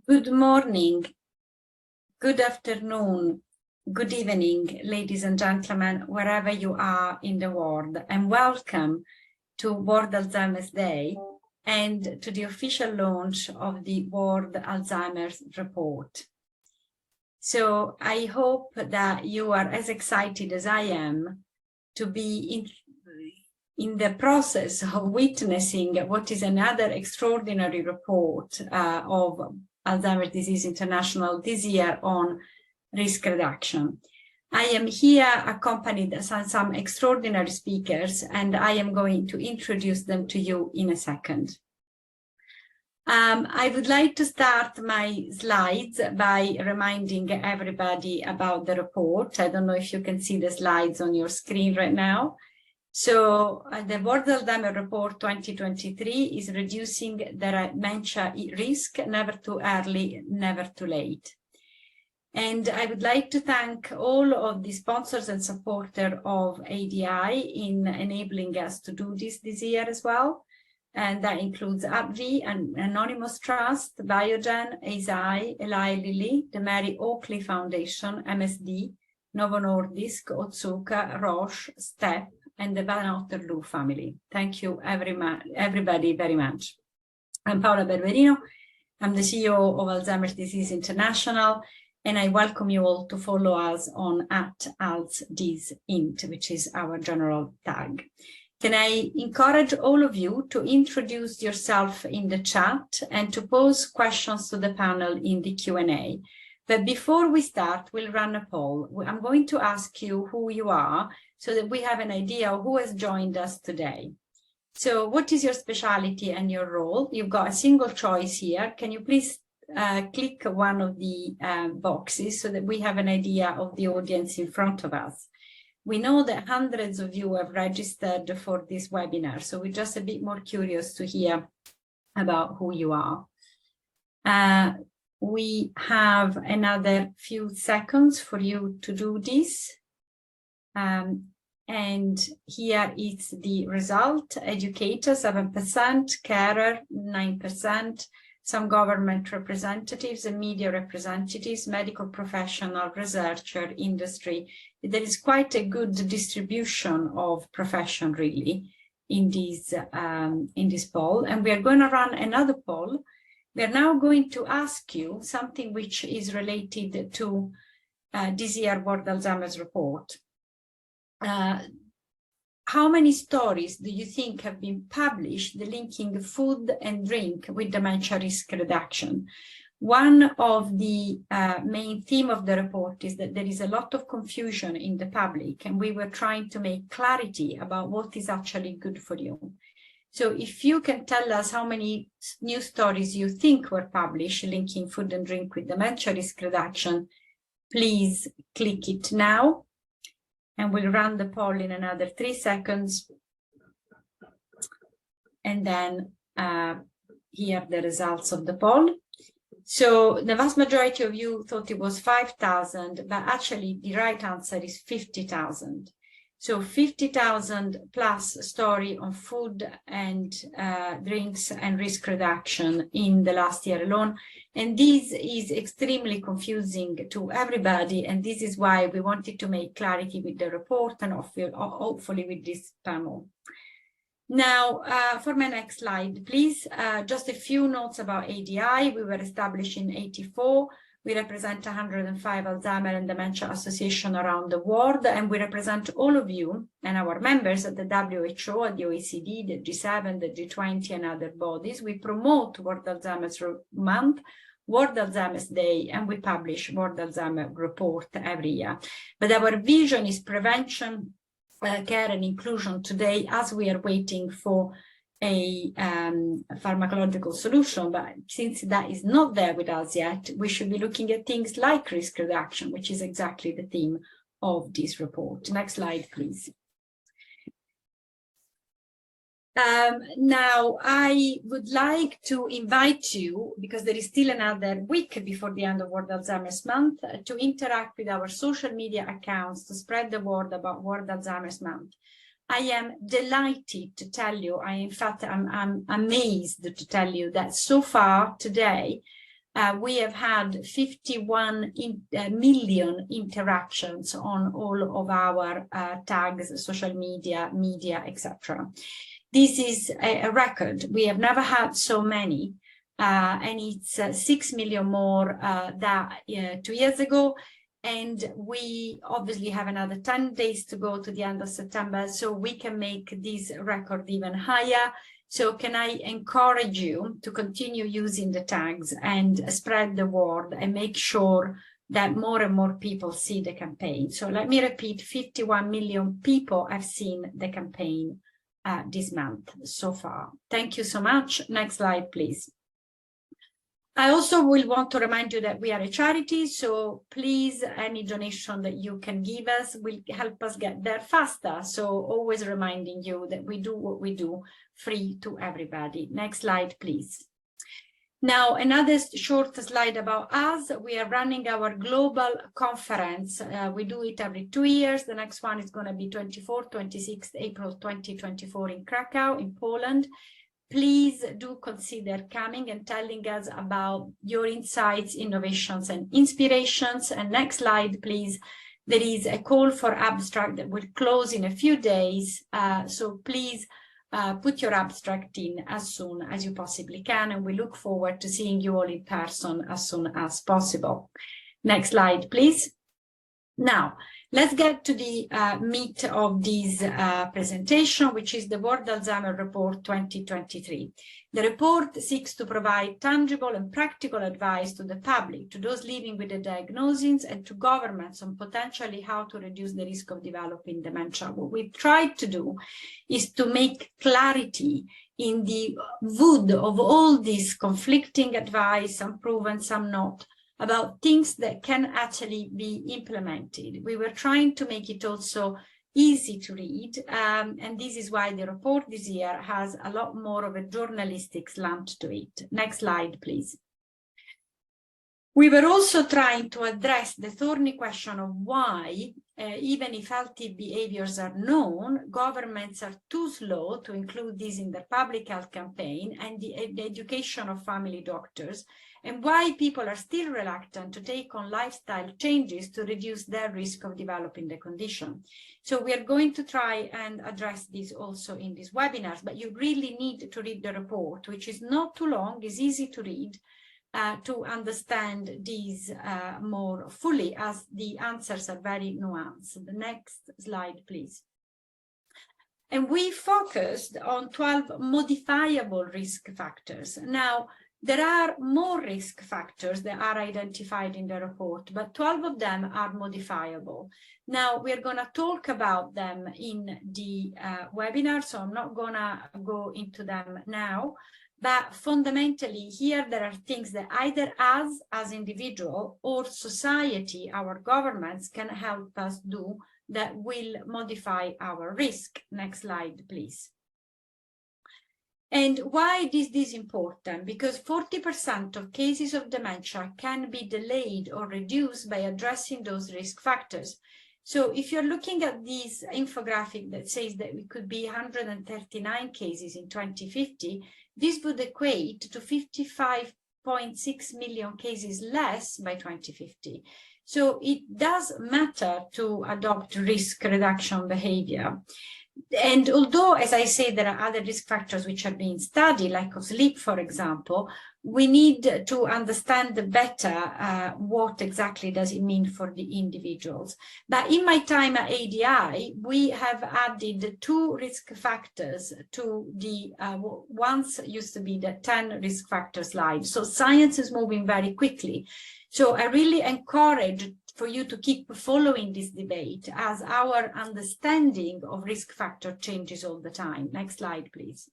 Good morning, good afternoon, good evening, ladies and gentlemen, wherever you are in the world, and welcome to World Alzheimer's Day and to the official launch of the World Alzheimer Report. So I hope that you are as excited as I am to be in the process of witnessing what is another extraordinary report of Alzheimer's Disease International this year on risk reduction. I am here accompanied by some extraordinary speakers, and I am going to introduce them to you in a second. I would like to start my slides by reminding everybody about the report. I don't know if you can see the slides on your screen right now. So the World Alzheimer Report 2023 is reducing the dementia risk, never too early, never too late. And I would like to thank all of the sponsors and supporters of ADI in enabling us to do this year as well. And that includes AbbVie and Anonymous Trust, Biogen, ASI, Eli Lilly, the Mary Oakley Foundation, MSD, Novo Nordisk, Otsuka, Roche, STEP, and the Van Otterloo family. Thank you everybody very much. I'm Paola Berberino. I'm the CEO of Alzheimer's Disease International, and I welcome you all to follow us on @AlzDisInt, which is our general tag. Can I encourage all of you to introduce yourself in the chat and to pose questions to the panel in the Q&A. But before we start, we'll run a poll. I'm going to ask you who you are so that we have an idea of who has joined us today. So what is your specialty and your role? You've got a single choice here. Can you please click one of the boxes so that we have an idea of the audience in front of us? We know that hundreds of you have registered for this webinar, so we're just a bit more curious to hear about who you are. We have another few seconds for you to do this. And here is the result. Educator, 7%, carer, 9%, some government representatives and media representatives, medical professional, researcher, industry. There is quite a good distribution of profession really in this poll. And we are going to run another poll. We are now going to ask you something which is related to this year's World Alzheimer's Report. How many stories do you think have been published linking food and drink with dementia risk reduction? One of the main themes of the report is that there is a lot of confusion in the public, and we were trying to make clarity about what is actually good for you. So if you can tell us how many news stories you think were published linking food and drink with dementia risk reduction, please click it now. And we'll run the poll in another 3 seconds. And then here are the results of the poll. So the vast majority of you thought it was 5,000, but actually the right answer is 50,000. So 50,000 plus story on food and drinks and risk reduction in the last year alone. And this is extremely confusing to everybody. And this is why we wanted to make clarity with the report and hopefully with this panel. Now, for my next slide, please, just a few notes about ADI. We were established in 1984. We represent 105 Alzheimer and Dementia Associations around the world, and we represent all of you and our members at the WHO, at the OECD, the G7, the G20, and other bodies. We promote World Alzheimer's Month, World Alzheimer's Day, and we publish World Alzheimer Report every year. But our vision is prevention, care, and inclusion today as we are waiting for a pharmacological solution, but since that is not there with us yet, we should be looking at things like risk reduction, which is exactly the theme of this report. Next slide, please. Now, I would like to invite you, because there is still another week before the end of World Alzheimer's Month, to interact with our social media accounts to spread the word about World Alzheimer's Month. I am delighted to tell you, I'm amazed to tell you that so far today, We have had 51 million interactions on all of our tags, social media, etc. This is a record. We have never had so many, and it's 6 million more than 2 years ago. And we obviously have another 10 days to go to the end of September, so we can make this record even higher. So can I encourage you to continue using the tags and spread the word and make sure that more and more people see the campaign. So let me repeat, 51 million people have seen the campaign this month so far. Thank you so much. Next slide, please. I also will want to remind you that we are a charity, so please, any donation that you can give us will help us get there faster. So always reminding you that we do what we do free to everybody. Next slide, please. Now, another short slide about us. We are running our global conference. We do it every 2 years. The next one is going to be 24th, 26th April 2024 in Krakow, in Poland. Please do consider coming and telling us about your insights, innovations, and inspirations. And next slide, please. There is a call for abstract that will close in a few days. So please put your abstract in as soon as you possibly can. And we look forward to seeing you all in person as soon as possible. Next slide, please. Now, let's get to the meat of this presentation, which is the World Alzheimer Report 2023. The report seeks to provide tangible and practical advice to the public, to those living with the diagnosis, and to governments on potentially how to reduce the risk of developing dementia. What we've tried to do is to make clarity in the wood of all this conflicting advice, some proven, some not, about things that can actually be implemented. We were trying to make it also easy to read, and this is why the report this year has a lot more of a journalistic slant to it. Next slide, please. We were also trying to address the thorny question of why, even if healthy behaviors are known, governments are too slow to include this in their public health campaign and the education of family doctors, and why people are still reluctant to take on lifestyle changes to reduce their risk of developing the condition. So we are going to try and address this also in these webinars, but you really need to read the report, which is not too long, is easy to read, to understand these more fully, as the answers are very nuanced. The next slide, please. And we focused on 12 modifiable risk factors. Now, there are more risk factors that are identified in the report, but 12 of them are modifiable. Now, we're going to talk about them in the webinar, so I'm not going to go into them now. But fundamentally, here there are things that either us as individual or society, our governments, can help us do that will modify our risk. Next slide, please. And why is this important? Because 40% of cases of dementia can be delayed or reduced by addressing those risk factors. So if you're looking at this infographic that says that we could be 139 cases in 2050, this would equate to 55.6 million cases less by 2050. So it does matter to adopt risk reduction behavior. And although, as I say, there are other risk factors which are being studied, like of sleep, for example, we need to understand better what exactly does it mean for the individuals. But in my time at ADI, we have added 2 risk factors to the once used to be the 10 risk factor slide. So science is moving very quickly. So I really encourage for you to keep following this debate, as our understanding of risk factor changes all the time. Next slide, please.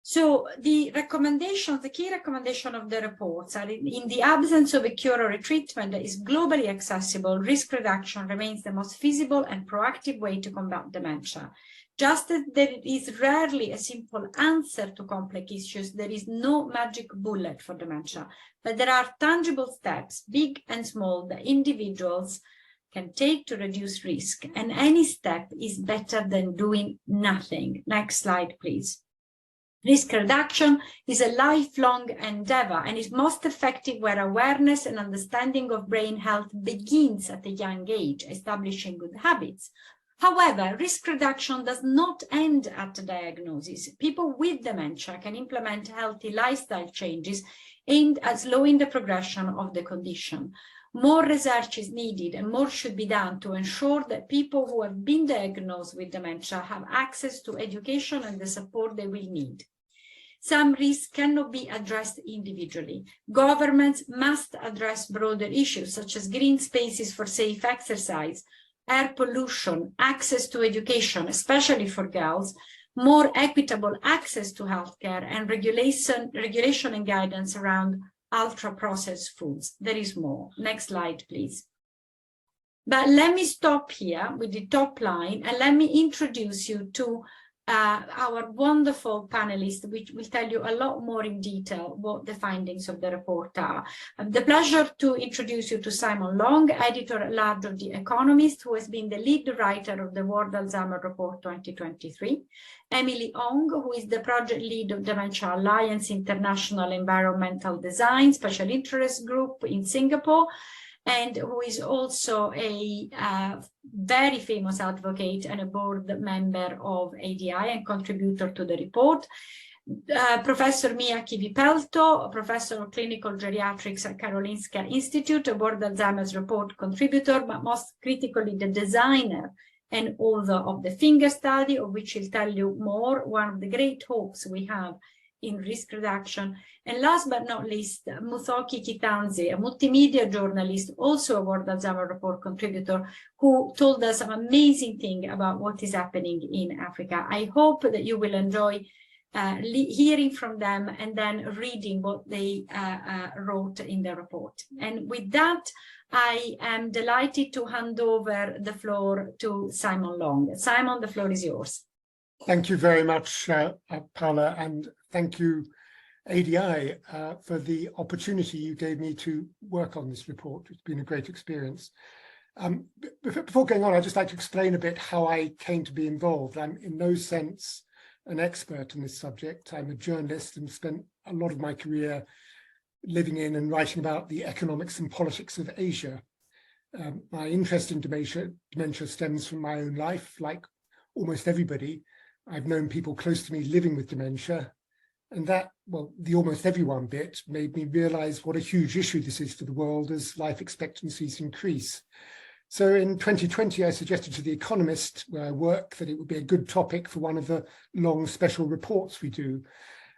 So the recommendations, the key recommendation of the reports are in the absence of a cure or a treatment that is globally accessible, risk reduction remains the most feasible and proactive way to combat dementia. Just as there is rarely a simple answer to complex issues, there is no magic bullet for dementia, but there are tangible steps, big and small, that individuals can take to reduce risk, and any step is better than doing nothing. Next slide, please. Risk reduction is a lifelong endeavor and is most effective where awareness and understanding of brain health begins at a young age, establishing good habits. However, risk reduction does not end at the diagnosis. People with dementia can implement healthy lifestyle changes aimed at slowing the progression of the condition. More research is needed and more should be done to ensure that people who have been diagnosed with dementia have access to education and the support they will need. Some risks cannot be addressed individually. Governments must address broader issues such as green spaces for safe exercise, air pollution, access to education, especially for girls, more equitable access to healthcare, and regulation and guidance around ultra-processed foods. There is more. Next slide, please. But let me stop here with the top line and let me introduce you to our wonderful panelists, which will tell you a lot more in detail what the findings of the report are. I have the pleasure to introduce you to Simon Long, editor-at-large of The Economist, who has been the lead writer of the World Alzheimer Report 2023. Emily Ong, who is the project lead of Dementia Alliance International Environmental Design Special Interest Group in Singapore, and who is also a very famous advocate and a board member of ADI and contributor to the report. Professor Mia Kivipelto, Professor of Clinical Geriatrics at Karolinska Institute, a World Alzheimer's Report contributor, but most critically the designer and author of the Finger Study, of which he'll tell you more, one of the great hopes we have in risk reduction. And last but not least, Muthoki Kitanzi, a multimedia journalist, also a World Alzheimer Report contributor, who told us some amazing thing about what is happening in Africa. I hope that you will enjoy hearing from them and then reading what they wrote in the report. And with that, I am delighted to hand over the floor to Simon Long. Simon, the floor is yours. Thank you very much, Paula, and thank you, ADI, for the opportunity you gave me to work on this report. It's been a great experience. Before going on, I'd just like to explain a bit how I came to be involved. I'm in no sense an expert in this subject. I'm a journalist and spent a lot of my career living in and writing about the economics and politics of Asia. My interest in dementia stems from my own life. Like almost everybody, I've known people close to me living with dementia, and that, well, the almost everyone bit made me realize what a huge issue this is for the world as life expectancies increase. So in 2020, I suggested to The Economist, where I work, that it would be a good topic for one of the long special reports we do.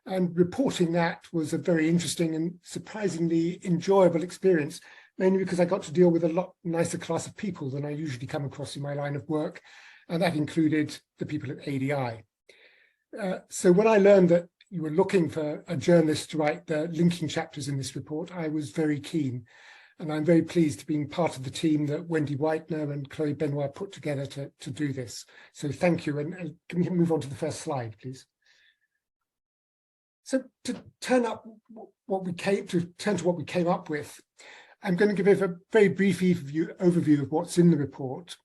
And reporting that was a very interesting and surprisingly enjoyable experience, mainly because I got to deal with a lot nicer class of people than I usually come across in my line of work. And that included the people at ADI. So when I learned that you were looking for a journalist to write the linking chapters in this report, I was very keen. And I'm very pleased to be part of the team that Wendy Whitener and Chloe Benoit put together to do this. So thank you. And can we move on to the first slide, please? So to turn to what we came up with, I'm going to give a very brief overview of what's in the report,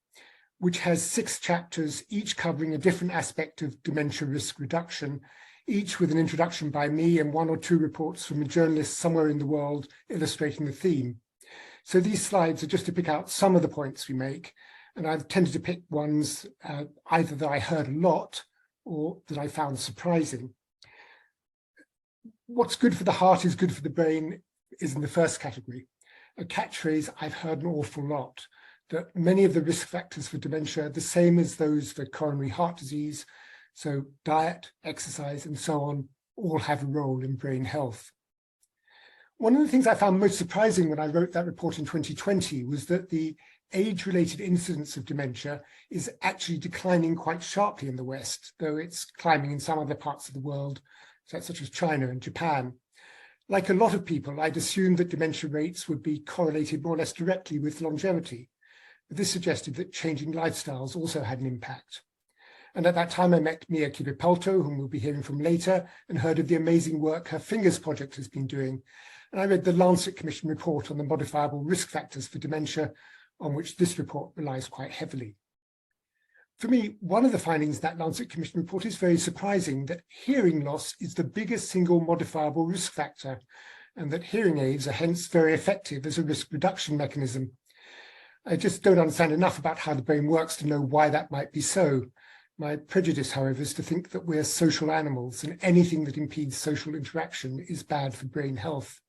which has 6 chapters, each covering a different aspect of dementia risk reduction, each with an introduction by me and 1 or 2 reports from a journalist somewhere in the world illustrating the theme. So these slides are just to pick out some of the points we make, and I've tended to pick ones either that I heard a lot or that I found surprising. What's good for the heart is good for the brain is in the first category, a catchphrase I've heard an awful lot, that many of the risk factors for dementia are the same as those for coronary heart disease. So diet, exercise, and so on all have a role in brain health. One of the things I found most surprising when I wrote that report in 2020 was that the age-related incidence of dementia is actually declining quite sharply in the West, though it's climbing in some other parts of the world, such as China and Japan. Like a lot of people, I'd assumed that dementia rates would be correlated more or less directly with longevity. This suggested that changing lifestyles also had an impact. And at that time, I met Mia Kivipelto, whom we'll be hearing from later, and heard of the amazing work her Fingers project has been doing. And I read the Lancet Commission report on the modifiable risk factors for dementia, on which this report relies quite heavily. For me, one of the findings in that Lancet Commission report is very surprising, that hearing loss is the biggest single modifiable risk factor, and that hearing aids are hence very effective as a risk reduction mechanism. I just don't understand enough about how the brain works to know why that might be so. My prejudice, however, is to think that we're social animals, and anything that impedes social interaction is bad for brain health.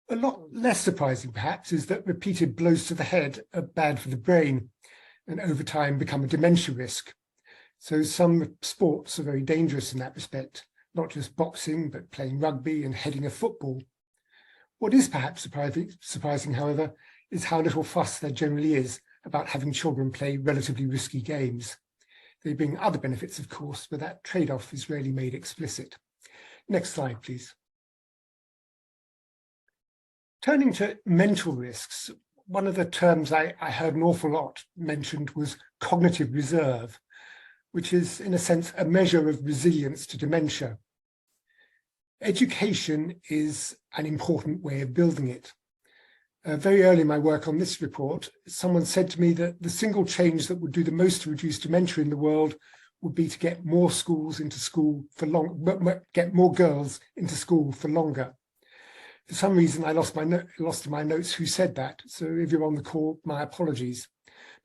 A lot less surprising, perhaps, is that repeated blows to the head are bad for the brain and over time become a dementia risk. So some sports are very dangerous in that respect, not just boxing, but playing rugby and heading a football. What is perhaps surprising, however, is how little fuss there generally is about having children play relatively risky games. They bring other benefits, of course, but that trade-off is rarely made explicit. Next slide, please. Turning to mental risks, one of the terms I heard an awful lot mentioned was cognitive reserve, which is, in a sense, a measure of resilience to dementia. Education is an important way of building it. Very early in my work on this report, someone said to me that the single change that would do the most to reduce dementia in the world would be to get more schools into school for get more girls into school for longer. For some reason, I lost in my notes who said that. So if you're on the call, my apologies.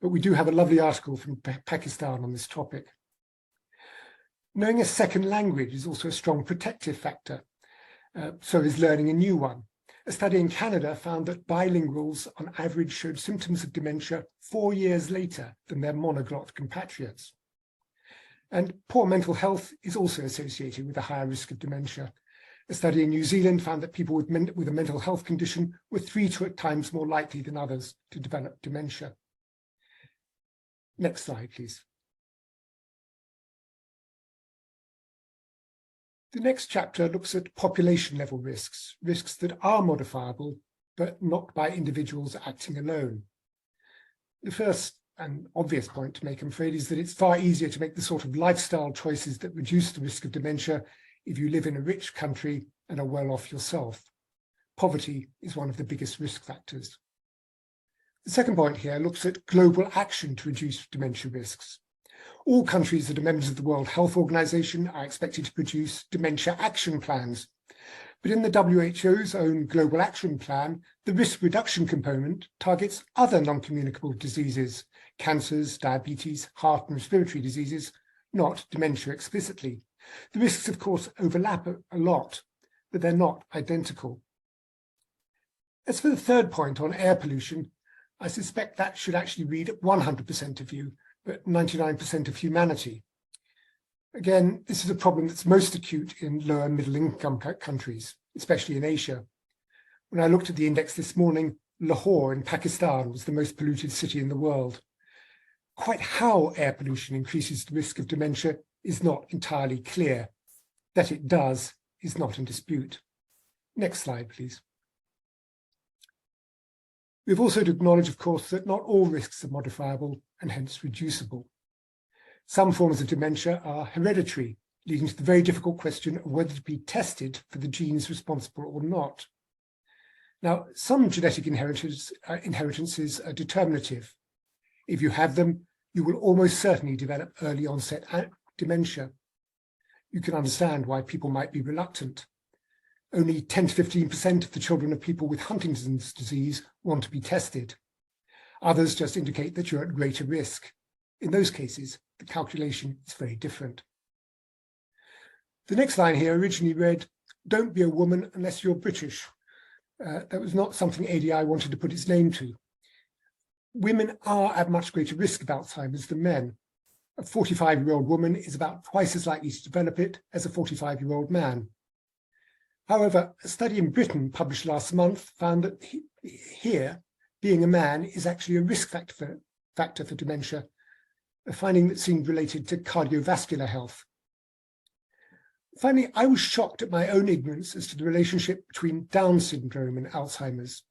But we do have a lovely article from Pakistan on this topic. Knowing a second language is also a strong protective factor. So is learning a new one. A study in Canada found that bilinguals on average showed symptoms of dementia 4 years later than their monoglot compatriots. And poor mental health is also associated with a higher risk of dementia. A study in New Zealand found that people with a mental health condition were 3 times more likely than others to develop dementia. Next slide, please. The next chapter looks at population-level risks, risks that are modifiable, but not by individuals acting alone. The first and obvious point to make, I'm afraid, is that it's far easier to make the sort of lifestyle choices that reduce the risk of dementia if you live in a rich country and are well off yourself. Poverty is one of the biggest risk factors. The second point here looks at global action to reduce dementia risks. All countries that are members of the World Health Organization are expected to produce dementia action plans. But in the WHO's own Global Action Plan, the risk reduction component targets other non-communicable diseases, cancers, diabetes, heart and respiratory diseases, not dementia explicitly. The risks, of course, overlap a lot, but they're not identical. As for the third point on air pollution, I suspect that should actually read 100% of you, but 99% of humanity. Again, this is a problem that's most acute in lower middle income countries, especially in Asia. When I looked at the index this morning, Lahore in Pakistan was the most polluted city in the world. Quite how air pollution increases the risk of dementia is not entirely clear. That it does is not in dispute. Next slide, please. We've also to acknowledge, of course, that not all risks are modifiable and hence reducible. Some forms of dementia are hereditary, leading to the very difficult question of whether to be tested for the genes responsible or not. Now, some genetic inheritances are determinative. If you have them, you will almost certainly develop early onset dementia. You can understand why people might be reluctant. Only 10 to 15% of the children of people with Huntington's disease want to be tested. Others just indicate that you're at greater risk. In those cases, the calculation is very different. The next line here originally read, "Don't be a woman unless you're British." That was not something ADI wanted to put its name to. Women are at much greater risk of Alzheimer's than men. A 45-year-old woman is about twice as likely to develop it as a 45-year-old man. However, a study in Britain published last month found that here, being a man is actually a risk factor for dementia, a finding that seemed related to cardiovascular health. Finally, I was shocked at my own ignorance as to the relationship between Down syndrome and Alzheimer's.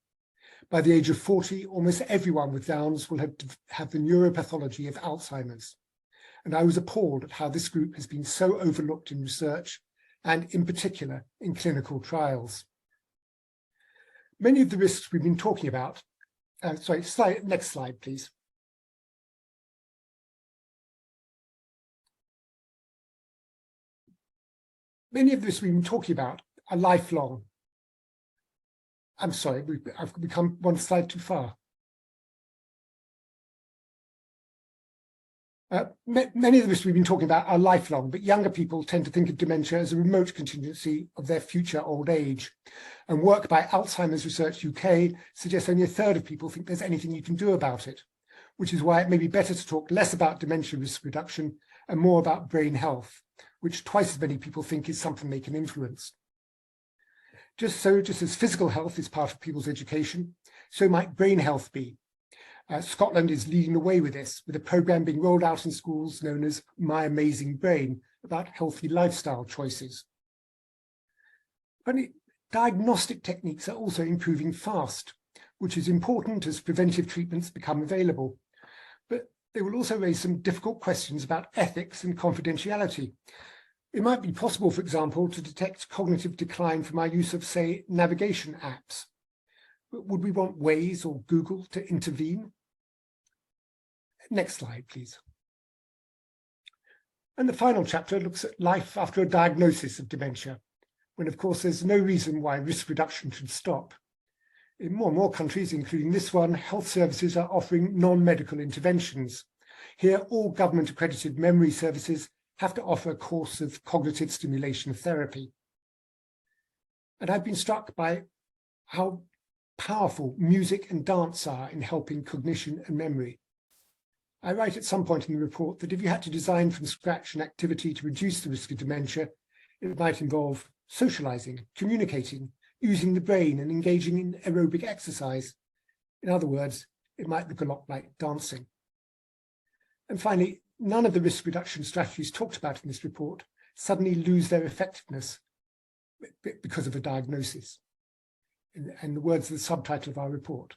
By the age of 40, almost everyone with Downs will have the neuropathology of Alzheimer's. And I was appalled at how this group has been so overlooked in research and in particular in clinical trials. Many of the risks we've been talking about, next slide, please. many of this we've been talking about are lifelong. I'm sorry, I've become one slide too far. Many of this we've been talking about are lifelong, but younger people tend to think of dementia as a remote contingency of their future old age. And work by Alzheimer's Research UK suggests only a third of people think there's anything you can do about it, which is why it may be better to talk less about dementia risk reduction and more about brain health, which twice as many people think is something they can influence. Just as physical health is part of people's education, so might brain health be. Scotland is leading the way with this, with a programme being rolled out in schools known as My Amazing Brain, about healthy lifestyle choices. Finally, diagnostic techniques are also improving fast, which is important as preventive treatments become available. But they will also raise some difficult questions about ethics and confidentiality. It might be possible, for example, to detect cognitive decline from our use of, say, navigation apps. But would we want Waze or Google to intervene? Next slide, please. And the final chapter looks at life after a diagnosis of dementia, when, of course, there's no reason why risk reduction should stop. In more and more countries, including this one, health services are offering non-medical interventions. Here, all government-accredited memory services have to offer a course of cognitive stimulation therapy. And I've been struck by how powerful music and dance are in helping cognition and memory. I write at some point in the report that if you had to design from scratch an activity to reduce the risk of dementia, it might involve socializing, communicating, using the brain and engaging in aerobic exercise. In other words, it might look a lot like dancing. And finally, none of the risk reduction strategies talked about in this report suddenly lose their effectiveness because of a diagnosis. In the words of the subtitle of our report,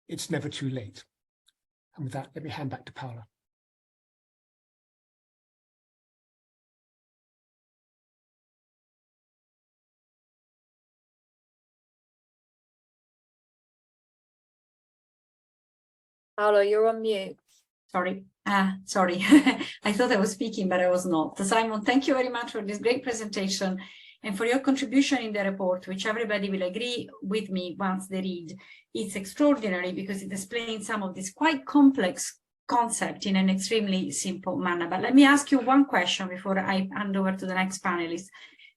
it's never too late. And with that, let me hand back to Paula. Paula, you're on mute. Sorry. Sorry. I thought I was speaking, but I was not. Simon, thank you very much for this great presentation and for your contribution in the report, which everybody will agree with me once they read. It's extraordinary because it explains some of this quite complex concept in an extremely simple manner. But let me ask you one question before I hand over to the next panelist.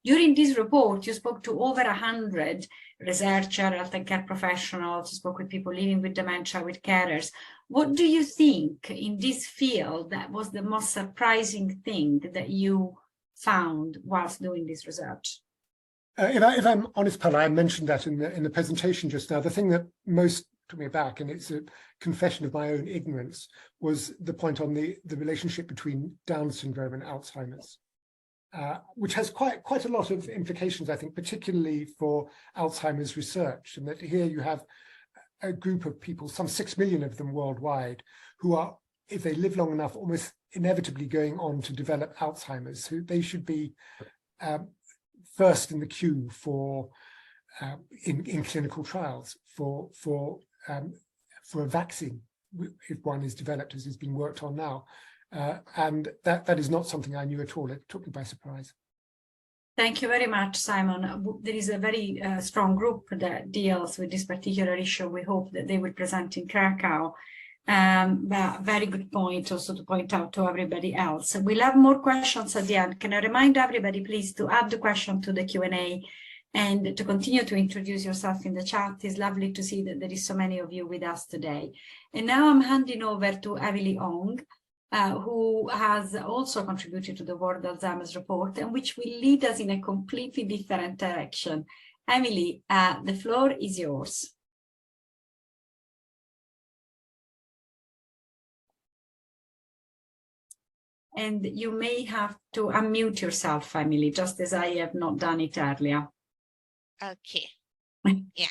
During this report, you spoke to over 100 researchers, health and care professionals, you spoke with people living with dementia, with carers. What do you think in this field that was the most surprising thing that you found whilst doing this research? If I'm honest, Paula, I mentioned that in the presentation just now. The thing that most took me aback, and it's a confession of my own ignorance, was the point on the relationship between Down syndrome and Alzheimer's, which has quite a lot of implications, I think, particularly for Alzheimer's research. And that here you have a group of people, some 6 million of them worldwide, who are, if they live long enough, almost inevitably going on to develop Alzheimer's. So they should be first in the queue for in clinical trials for a vaccine, if one is developed, as is being worked on now. And that is not something I knew at all. It took me by surprise. Thank you very much, Simon. There is a very strong group that deals with this particular issue. We hope that they will present in Krakow. But very good point also to point out to everybody else. We'll have more questions at the end. Can I remind everybody, please, to add the question to the Q&A and to continue to introduce yourself in the chat. It's lovely to see that there is so many of you with us today. And now I'm handing over to Emily Ong, who has also contributed to the World Alzheimer's Report, and which will lead us in a completely different direction. Emily, the floor is yours. And you may have to unmute yourself, Emily, just as I have not done it earlier. Okay. Yeah.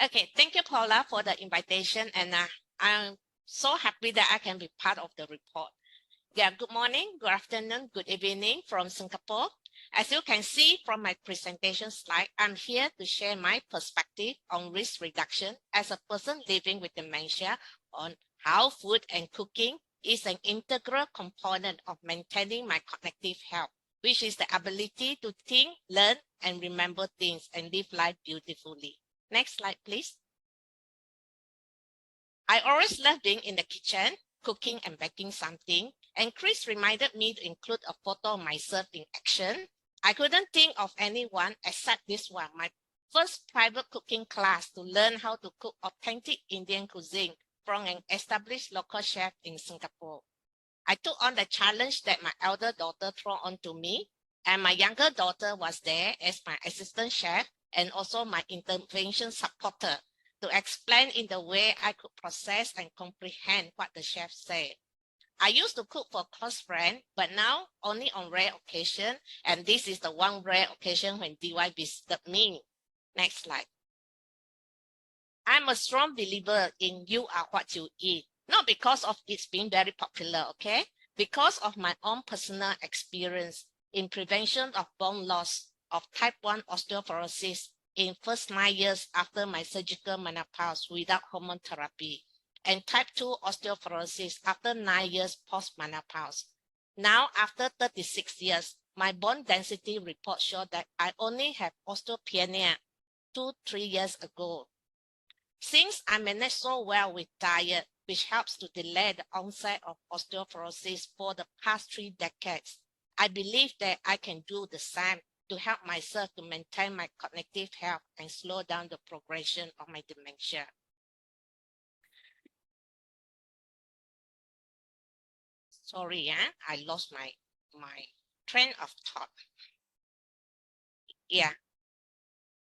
Okay, thank you, Paula, for the invitation, and I'm so happy that I can be part of the report. Yeah, good morning, good afternoon, good evening from Singapore. As you can see from my presentation slide, I'm here to share my perspective on risk reduction as a person living with dementia, on how food and cooking is an integral component of maintaining my cognitive health, which is the ability to think, learn, and remember things and live life beautifully. Next slide, please. I always love being in the kitchen, cooking and baking something, and Chris reminded me to include a photo of myself in action. I couldn't think of anyone except this one, my first private cooking class to learn how to cook authentic Indian cuisine from an established local chef in Singapore. I took on the challenge that my elder daughter threw onto me, and my younger daughter was there as my assistant chef and also my intervention supporter to explain in the way I could process and comprehend what the chef said. I used to cook for close friends, but now only on rare occasion, and this is the one rare occasion when DY visited me. Next slide. I'm a strong believer in you are what you eat, not because of it's being very popular, okay? Because of my own personal experience in prevention of bone loss of type 1 osteoporosis in first 9 years after my surgical menopause without hormone therapy, and type 2 osteoporosis after 9 years post-menopause. Now, after 36 years, my bone density report showed that I only have osteopenia 2-3 years ago. Since I manage so well with diet, which helps to delay the onset of osteoporosis for the past 3 decades, I believe that I can do the same to help myself to maintain my cognitive health and slow down the progression of my dementia. Sorry, I lost my train of thought. Yeah.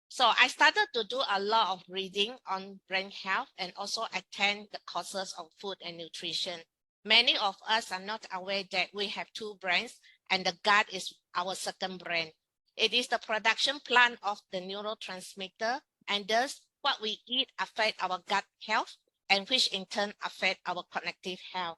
So I started to do a lot of reading on brain health and also attend the courses on food and nutrition. Many of us are not aware that we have 2 brains and the gut is our second brain. It is the production plant of the neurotransmitter, and thus what we eat affects our gut health, and which in turn affect our cognitive health.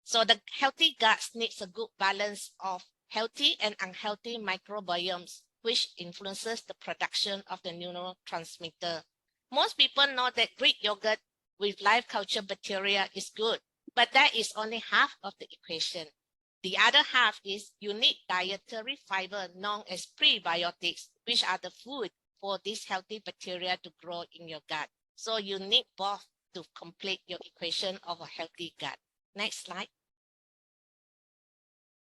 So the healthy gut needs a good balance of healthy and unhealthy microbiomes, which influences the production of the neurotransmitter. Most people know that Greek yogurt with live culture bacteria is good, but that is only half of the equation. The other half is you need dietary fiber known as prebiotics, which are the food for these healthy bacteria to grow in your gut. So you need both to complete your equation of a healthy gut. Next slide.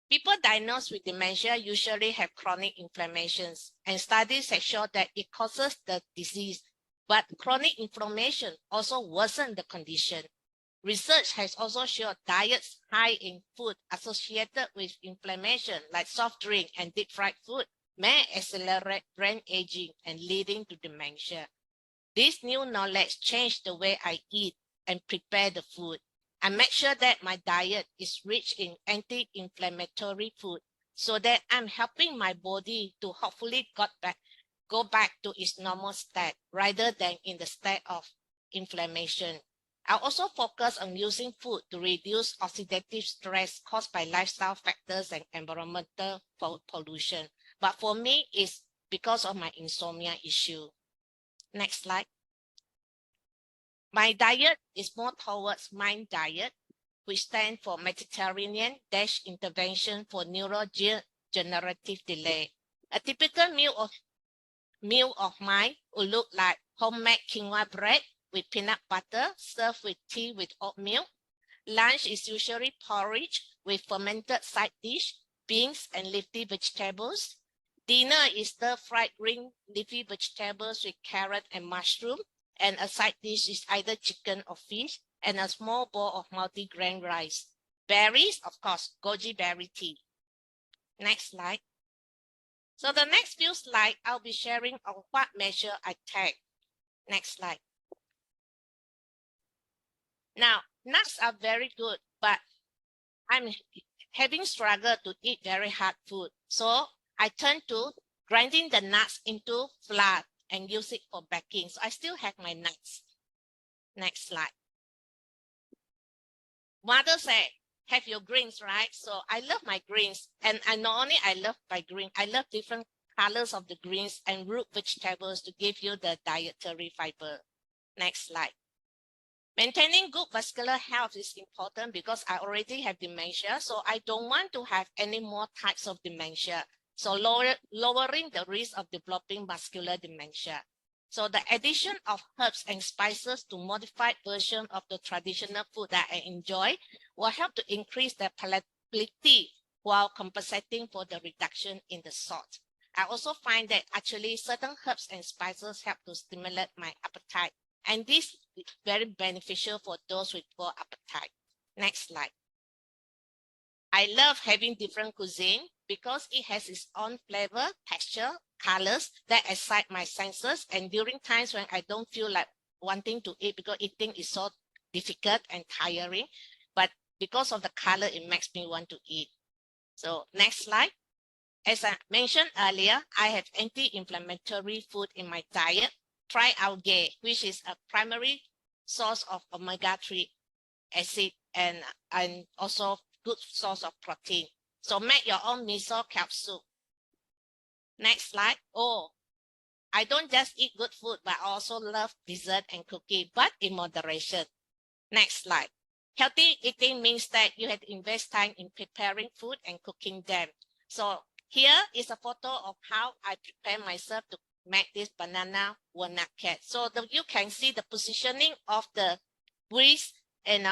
People diagnosed with dementia usually have chronic inflammations, and studies have shown that it causes the disease, but chronic inflammation also worsens the condition. Research has also shown diets high in food associated with inflammation, like soft drink and deep fried food, may accelerate brain aging and leading to dementia. This new knowledge changed the way I eat and prepare the food. I make sure that my diet is rich in anti-inflammatory food so that I'm helping my body to hopefully go back to its normal state rather than in the state of inflammation. I also focus on using food to reduce oxidative stress caused by lifestyle factors and environmental pollution. But for me, it's because of my insomnia issue. Next slide. My diet is more towards MIND diet, which stands for Mediterranean Intervention for Neurodegenerative Delay. A typical meal of mine will look like homemade quinoa bread with peanut butter served with tea with oatmeal. Lunch is usually porridge with fermented side dish, beans and leafy vegetables. Dinner is stir-fried green leafy vegetables with carrot and mushroom, and a side dish is either chicken or fish, and a small bowl of multi-grain rice. Berries, of course, goji berry tea. Next slide. So the next few slides, I'll be sharing on what measure I take. Next slide. Now, nuts are very good, but I'm having struggle to eat very hard food. So I turn to grinding the nuts into flour and use it for baking. So I still have my nuts. Next slide. Mother said, have your greens, right? So I love my greens. And not only I love my green, I love different colors of the greens and root vegetables to give you the dietary fiber. Next slide. Maintaining good vascular health is important because I already have dementia, so I don't want to have any more types of dementia. So lowering the risk of developing muscular dementia. So the addition of herbs and spices to modified version of the traditional food that I enjoy will help to increase the palatability while compensating for the reduction in the salt. I also find that actually certain herbs and spices help to stimulate my appetite. And this is very beneficial for those with poor appetite. Next slide. I love having different cuisine because it has its own flavor, texture, colors that excite my senses. And during times when I don't feel like wanting to eat because eating is so difficult and tiring, but because of the color, it makes me want to eat. So next slide. As I mentioned earlier, I have anti-inflammatory food in my diet. Try algae, which is a primary source of omega-3 acid and also good source of protein. So make your own miso capsule. Next slide. Oh, I don't just eat good food, but I also love dessert and cookie, but in moderation. Next slide. Healthy eating means that you have to invest time in preparing food and cooking them. So here is a photo of how I prepare myself to make this banana walnut cake. So you can see the positioning of the grease, and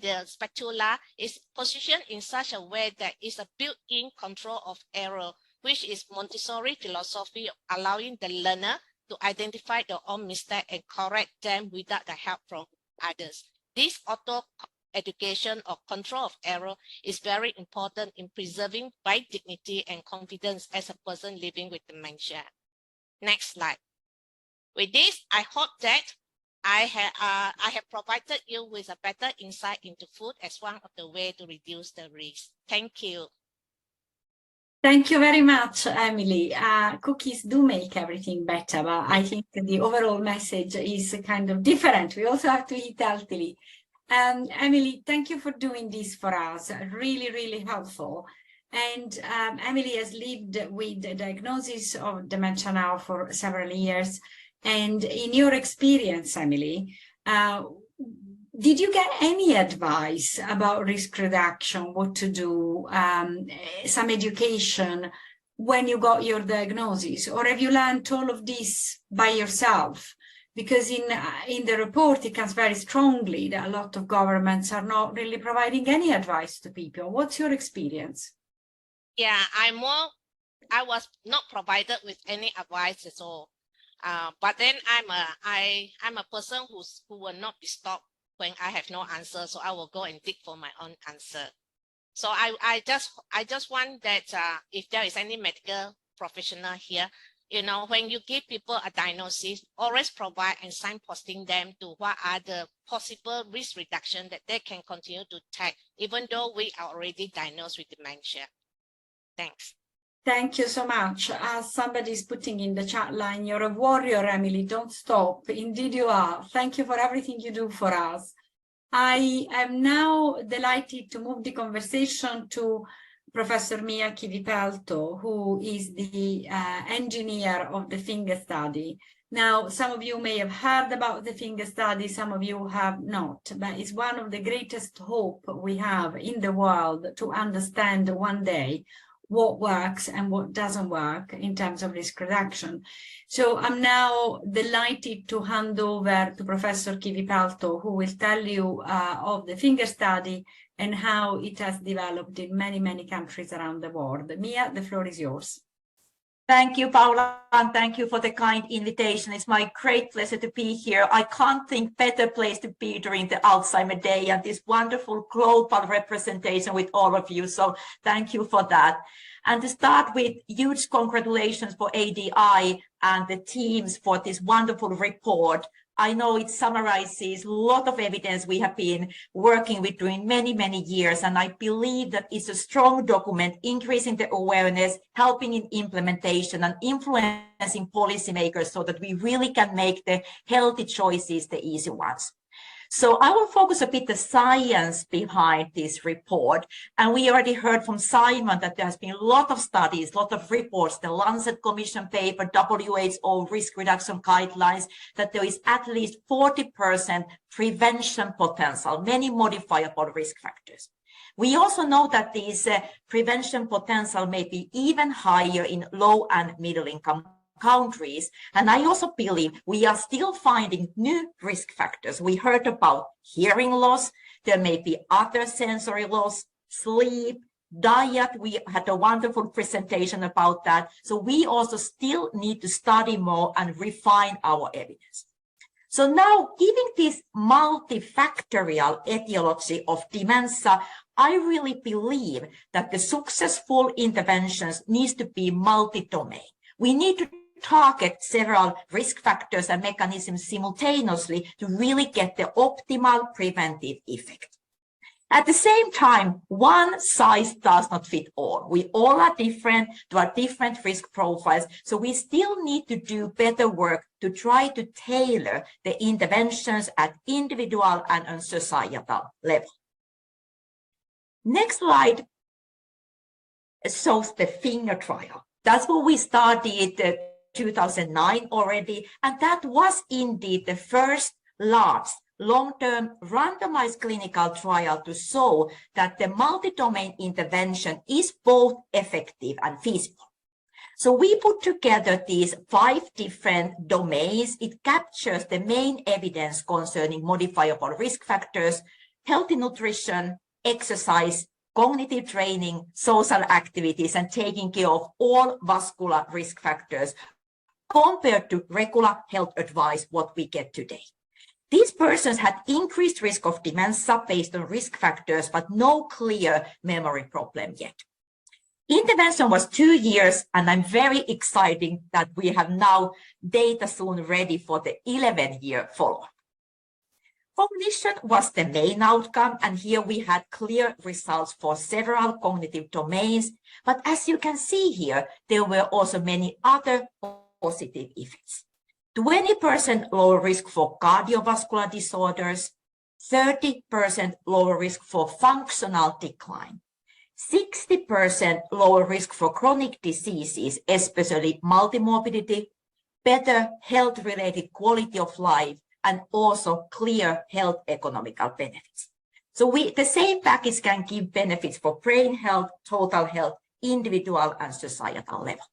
the spatula is positioned in such a way that it's a built-in control of error, which is Montessori philosophy, allowing the learner to identify their own mistake and correct them without the help from others. This auto-education or control of error is very important in preserving my dignity and confidence as a person living with dementia. Next slide. With this, I hope that I have provided you with a better insight into food as one of the ways to reduce the risk. Thank you. Thank you very much, Emily. Cookies do make everything better, but I think the overall message is kind of different. We also have to eat healthily. Emily, thank you for doing this for us. Really, really helpful. And Emily has lived with the diagnosis of dementia now for several years. And in your experience, Emily, did you get any advice about risk reduction, what to do, some education when you got your diagnosis? Or have you learned all of this by yourself? Because in the report, it comes very strongly that a lot of governments are not really providing any advice to people. What's your experience? Yeah, I was not provided with any advice at all. But then I'm a person who will not be stopped when I have no answer. So I will go and dig for my own answer. So I just want that if there is any medical professional here, when you give people a diagnosis, always provide and signposting them to what are the possible risk reduction that they can continue to take, even though we are already diagnosed with dementia. Thanks. Thank you so much. As somebody's putting in the chat line, you're a warrior, Emily. Don't stop. Indeed you are. Thank you for everything you do for us. I am now delighted to move the conversation to Professor Mia Kivipelto, who is the engineer of the finger study. Now, some of you may have heard about the finger study, some of you have not, but it's one of the greatest hope we have in the world to understand one day what works and what doesn't work in terms of risk reduction. So I'm now delighted to hand over to Professor Kivipelto, who will tell you of the finger study and how it has developed in many, many countries around the world. Mia, the floor is yours. Thank you, Paula, and thank you for the kind invitation. It's my great pleasure to be here. I can't think better place to be during the Alzheimer Day and this wonderful global representation with all of you. So thank you for that. And to start with, huge congratulations for ADI and the teams for this wonderful report. I know it summarizes a lot of evidence we have been working with during many, many years. And I believe that it's a strong document, increasing the awareness, helping in implementation and influencing policymakers so that we really can make the healthy choices the easy ones. So I will focus a bit the science behind this report. And we already heard from Simon that there has been a lot of studies, a lot of reports, the Lancet Commission paper, WHO risk reduction guidelines, that there is at least 40% prevention potential, many modifiable risk factors. We also know that these prevention potential may be even higher in low and middle income countries. And I also believe we are still finding new risk factors. We heard about hearing loss. There may be other sensory loss, sleep, diet. We had a wonderful presentation about that. So we also still need to study more and refine our evidence. So now, given this multifactorial etiology of dementia, I really believe that the successful interventions needs to be multi-domain. We need to target several risk factors and mechanisms simultaneously to really get the optimal preventive effect. At the same time, one size does not fit all. We all are different, there are different risk profiles, so we still need to do better work to try to tailor the interventions at individual and on societal level. Next slide shows the finger trial. That's what we started 2009 already, and that was indeed the first large long-term randomized clinical trial to show that the multi-domain intervention is both effective and feasible. So we put together these 5 different domains. It captures the main evidence concerning modifiable risk factors, healthy nutrition, exercise, cognitive training, social activities, and taking care of all vascular risk factors compared to regular health advice, what we get today. These persons had increased risk of dementia based on risk factors, but no clear memory problem yet. Intervention was 2 years, and I'm very excited that we have now data soon ready for the 11-year follow-up. Cognition was the main outcome, and here we had clear results for several cognitive domains. But as you can see here, there were also many other positive effects. 20% lower risk for cardiovascular disorders, 30% lower risk for functional decline, 60% lower risk for chronic diseases, especially multimorbidity, better health-related quality of life, and also clear health economical benefits. So the same package can give benefits for brain health, total health, individual and societal level.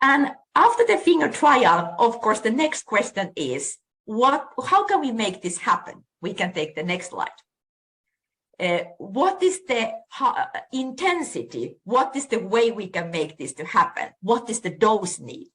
And after the finger trial, of course, the next question is, how can we make this happen? We can take the next slide. What is the intensity? What is the way we can make this to happen? What is the dose need?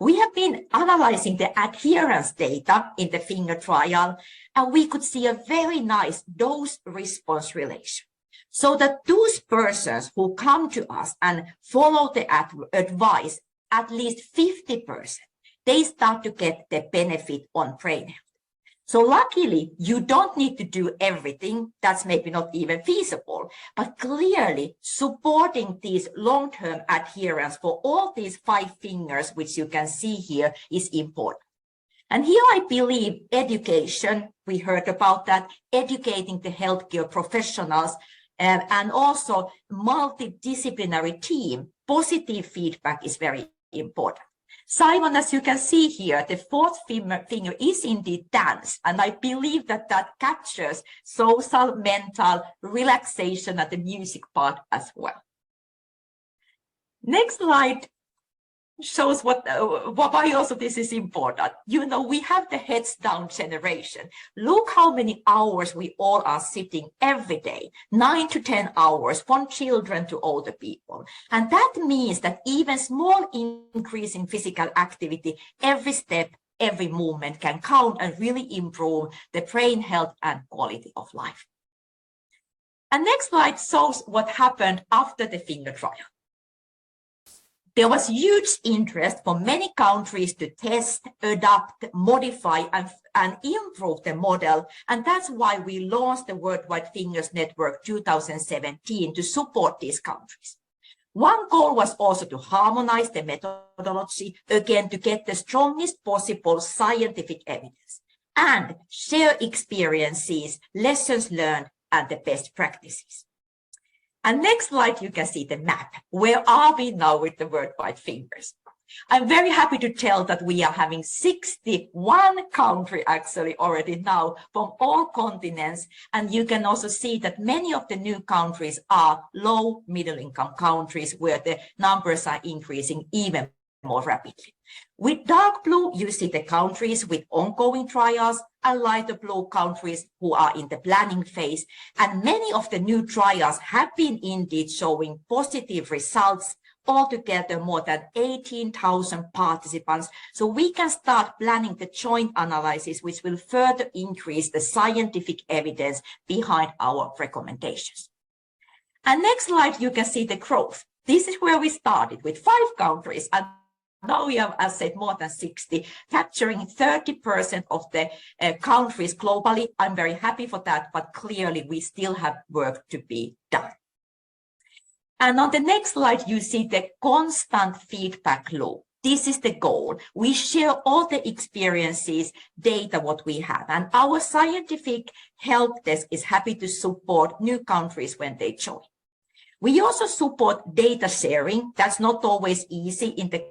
We have been analyzing the adherence data in the finger trial, and we could see a very nice dose-response relation. So that those persons who come to us and follow the advice, at least 50%, they start to get the benefit on brain health. So luckily, you don't need to do everything. That's maybe not even feasible, but clearly supporting these long-term adherence for all these 5 fingers, which you can see here, is important. And here I believe education, we heard about that, educating the healthcare professionals, and also multidisciplinary team, positive feedback is very important. Simon, as you can see here, the 4th finger is indeed dance, and I believe that that captures social, mental, relaxation and the music part as well. Next slide shows why also this is important. You know, we have the heads down generation. Look how many hours we all are sitting every day, 9 to 10 hours, from children to older people. And that means that even small increase in physical activity, every step, every movement can count and really improve the brain health and quality of life. And next slide shows what happened after the finger trial. There was huge interest from many countries to test, adapt, modify, and improve the model. And that's why we launched the Worldwide Fingers Network 2017 to support these countries. One goal was also to harmonize the methodology, again, to get the strongest possible scientific evidence. and share experiences, lessons learned, and the best practices. And next slide, you can see the map. Where are we now with the worldwide fingers? I'm very happy to tell that we are having 61 countries actually already now from all continents. And you can also see that many of the new countries are low middle income countries where the numbers are increasing even more rapidly. With dark blue, you see the countries with ongoing trials, and lighter blue countries who are in the planning phase. And many of the new trials have been indeed showing positive results, altogether more than 18,000 participants. So we can start planning the joint analysis, which will further increase the scientific evidence behind our recommendations. And next slide, you can see the growth. This is where we started with 5 countries. And now we have, as I said, more than 60, capturing 30% of the countries globally. I'm very happy for that, but clearly we still have work to be done. And on the next slide, you see the constant feedback loop. This is the goal. We share all the experiences, data, what we have. And our scientific help desk is happy to support new countries when they join. We also support data sharing. That's not always easy in the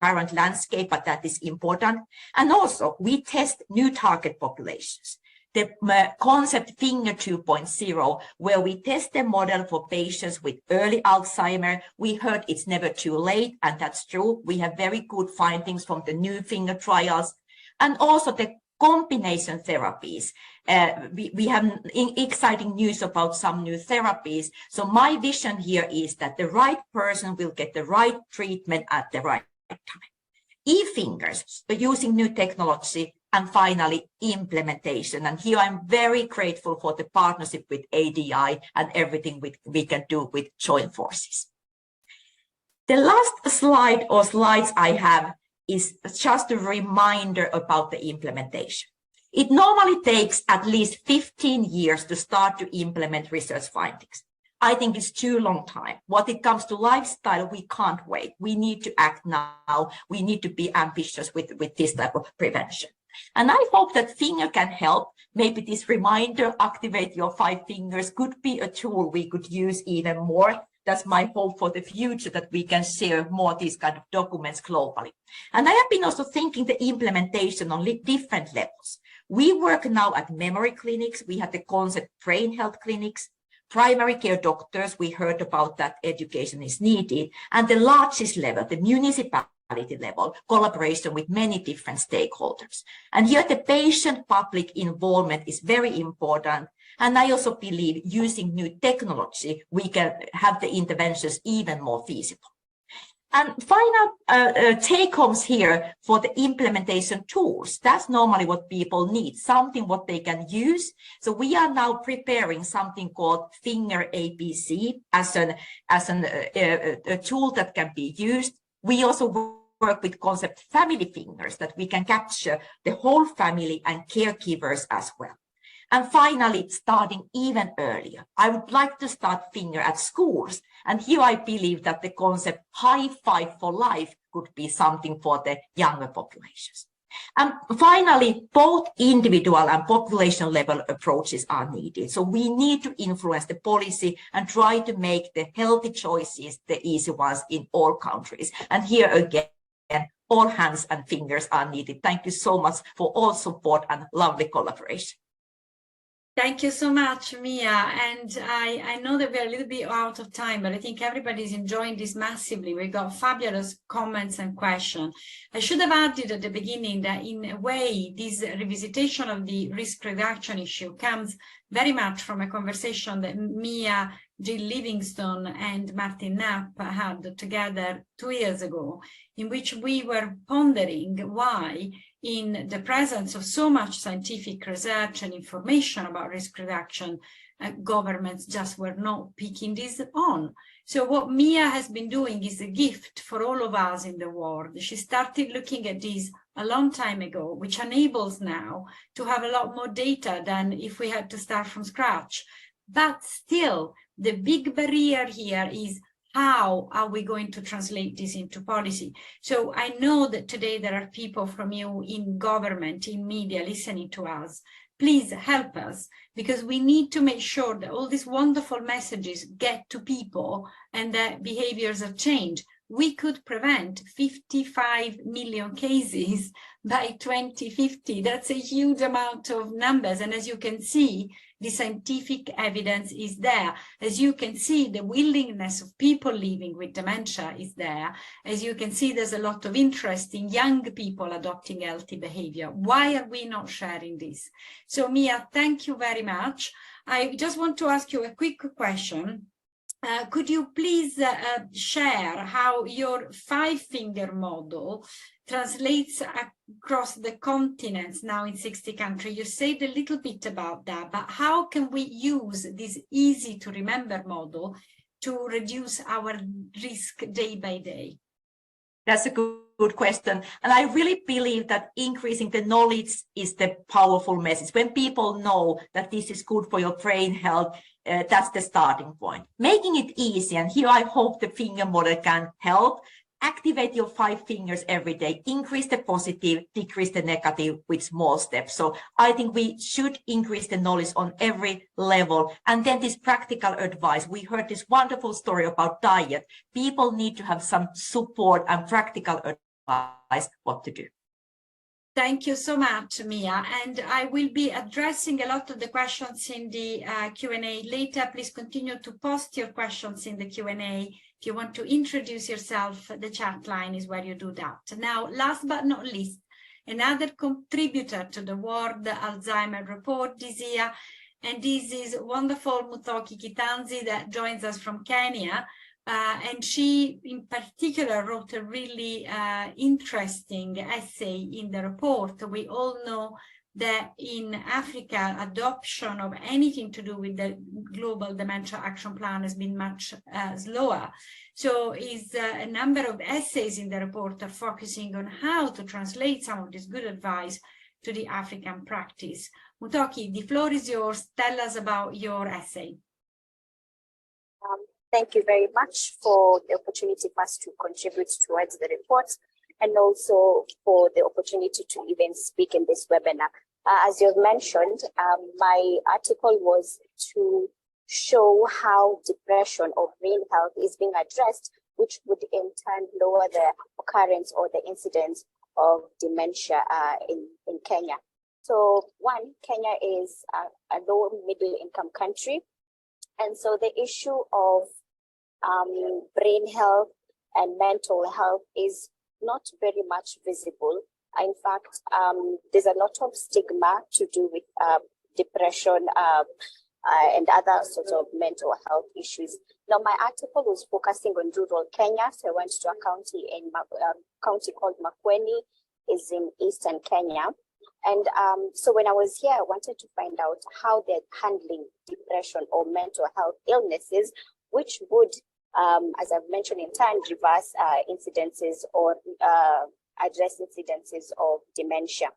current landscape, but that is important. And also, we test new target populations. The concept Finger 2.0, where we test the model for patients with early Alzheimer. We heard it's never too late, and that's true. We have very good findings from the new finger trials. And also the combination therapies. We have exciting news about some new therapies. So my vision here is that the right person will get the right treatment at the right time. E-fingers, using new technology, and finally, implementation. And here I'm very grateful for the partnership with ADI and everything we can do with joint forces. The last slide or slides I have is just a reminder about the implementation. It normally takes at least 15 years to start to implement research findings. I think it's too long time. When it comes to lifestyle, we can't wait. We need to act now. We need to be ambitious with this type of prevention. And I hope that Finger can help. Maybe this reminder, activate your 5 fingers, could be a tool we could use even more. That's my hope for the future, that we can share more these kind of documents globally. And I have been also thinking the implementation on different levels. We work now at memory clinics. We have the concept brain health clinics. Primary care doctors, we heard about that education is needed. And the largest level, the municipality level, collaboration with many different stakeholders. And here the patient-public involvement is very important. And I also believe using new technology, we can have the interventions even more feasible. And final take-homes here for the implementation tools. That's normally what people need, something what they can use. So we are now preparing something called Finger ABC as a tool that can be used. We also work with concept family fingers, that we can capture the whole family and caregivers as well. And finally, starting even earlier, I would like to start Finger at schools. And here I believe that the concept high five for life could be something for the younger populations. And finally, both individual and population level approaches are needed. So we need to influence the policy and try to make the healthy choices the easy ones in all countries. And here again, all hands and fingers are needed. Thank you so much for all support and lovely collaboration. Thank you so much, Mia. And I know that we're a little bit out of time, but I think everybody's enjoying this massively. We got fabulous comments and questions. I should have added at the beginning that in a way, this revisitation of the risk reduction issue comes very much from a conversation that Mia, Jill Livingstone and Martin Knapp had together 2 years ago, in which we were pondering why, in the presence of so much scientific research and information about risk reduction, governments just were not picking this on. So what Mia has been doing is a gift for all of us in the world. She started looking at this a long time ago, which enables now to have a lot more data than if we had to start from scratch. But still, the big barrier here is how are we going to translate this into policy? So I know that today there are people from you in government, in media, listening to us. Please help us, because we need to make sure that all these wonderful messages get to people and that behaviors are changed. We could prevent 55 million cases by 2050. That's a huge amount of numbers. And as you can see, the scientific evidence is there. As you can see, the willingness of people living with dementia is there. As you can see, there's a lot of interest in young people adopting healthy behavior. Why are we not sharing this? So Mia, thank you very much. I just want to ask you a quick question. Could you please share how your 5-finger model translates across the continents now in 60 countries? You said a little bit about that, but how can we use this easy to remember model to reduce our risk day by day? That's a good question. And I really believe that increasing the knowledge is the powerful message. When people know that this is good for your brain health, that's the starting point. Making it easy, and here I hope the finger model can help. Activate your 5 fingers every day, increase the positive, decrease the negative with small steps. So I think we should increase the knowledge on every level. And then this practical advice. We heard this wonderful story about diet. People need to have some support and practical advice what to do. Thank you so much, Mia. And I will be addressing a lot of the questions in the Q&A later. Please continue to post your questions in the Q&A. If you want to introduce yourself, the chat line is where you do that. Now, last but not least, another contributor to the World Alzheimer Report this year, and this is wonderful Mutoki Kitanzi that joins us from Kenya. And she, in particular, wrote a really interesting essay in the report. We all know that in Africa, adoption of anything to do with the Global Dementia Action Plan has been much slower. So is a number of essays in the report are focusing on how to translate some of this good advice to the African practice. Mutoki, the floor is yours. Tell us about your essay. Thank you very much for the opportunity for us to contribute towards the report, and also for the opportunity to even speak in this webinar. As you've mentioned, my article was to show how depression or brain health is being addressed, which would in turn lower the occurrence or the incidence of dementia in Kenya. So one, Kenya is a low middle income country. And so the issue of brain health and mental health is not very much visible. In fact, there's a lot of stigma to do with depression and other sorts of mental health issues. Now, my article was focusing on rural Kenya. So I went to a county called Makueni, is in eastern Kenya. And so when I was here, I wanted to find out how they're handling depression or mental health illnesses, which would, as I've mentioned in turn, reverse incidences or address incidences of dementia.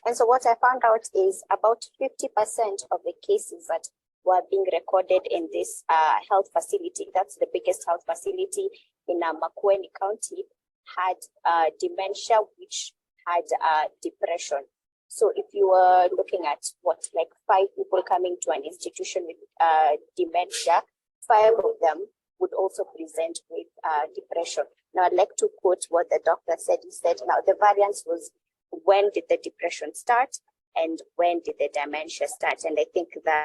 And so what I found out is about 50% of the cases that were being recorded in this health facility, that's the biggest health facility in Makueni County, had dementia, which had depression. So if you were looking at like 5 people coming to an institution with dementia, 5 of them would also present with depression. Now, I'd like to quote what the doctor said. He said, now the variance was when did the depression start and when did the dementia start? And I think the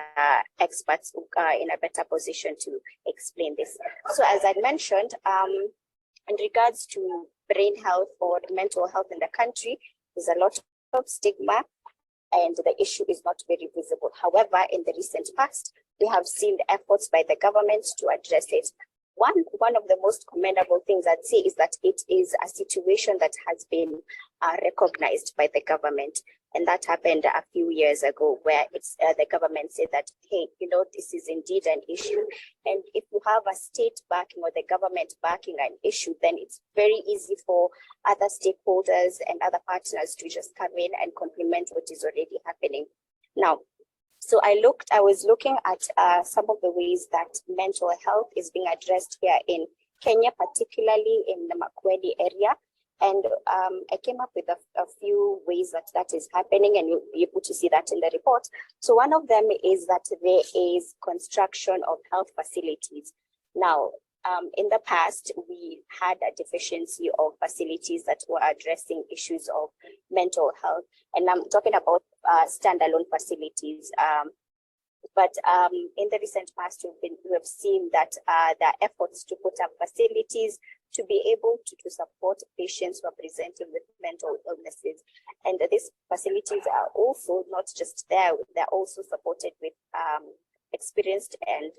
experts are in a better position to explain this. So as I mentioned, in regards to brain health or mental health in the country, there's a lot of stigma and the issue is not very visible. However, in the recent past, we have seen efforts by the government to address it. One of the most commendable things I'd say is that it is a situation that has been recognized by the government. And that happened a few years ago where it's the government said that, hey, this is indeed an issue. And if you have a state backing or the government backing an issue, then it's very easy for other stakeholders and other partners to just come in and complement what is already happening. Now, So I was looking at some of the ways that mental health is being addressed here in Kenya, particularly in the Makueni area. And I came up with a few ways that is happening, and you'll be able to see that in the report. So one of them is that there is construction of health facilities. Now, in the past, we had a deficiency of facilities that were addressing issues of mental health. And I'm talking about standalone facilities. But in the recent past, we have seen that there are efforts to put up facilities to be able to support patients who are presenting with mental illnesses. And these facilities are also not just there, they're also supported with experienced and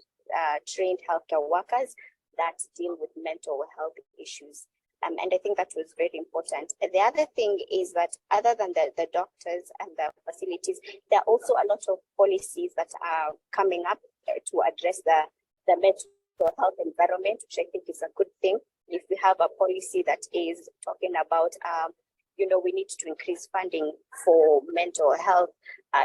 trained healthcare workers that deal with mental health issues. And I think that was very important. The other thing is that other than the doctors and the facilities, there are also a lot of policies that are coming up to address the mental health environment, which I think is a good thing. If we have a policy that is talking about, we need to increase funding for mental health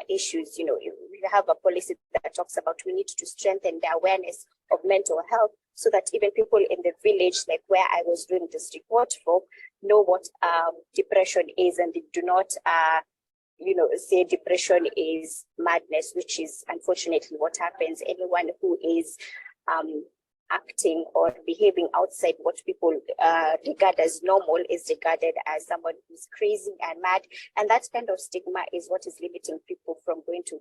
issues. If we have a policy that talks about we need to strengthen the awareness of mental health so that even people in the village, like where I was doing this report for, know what depression is, and they do not, say depression is madness, which is unfortunately what happens. Anyone who is acting or behaving outside what people regard as normal is regarded as someone who's crazy and mad. And that kind of stigma is what is limiting people from going to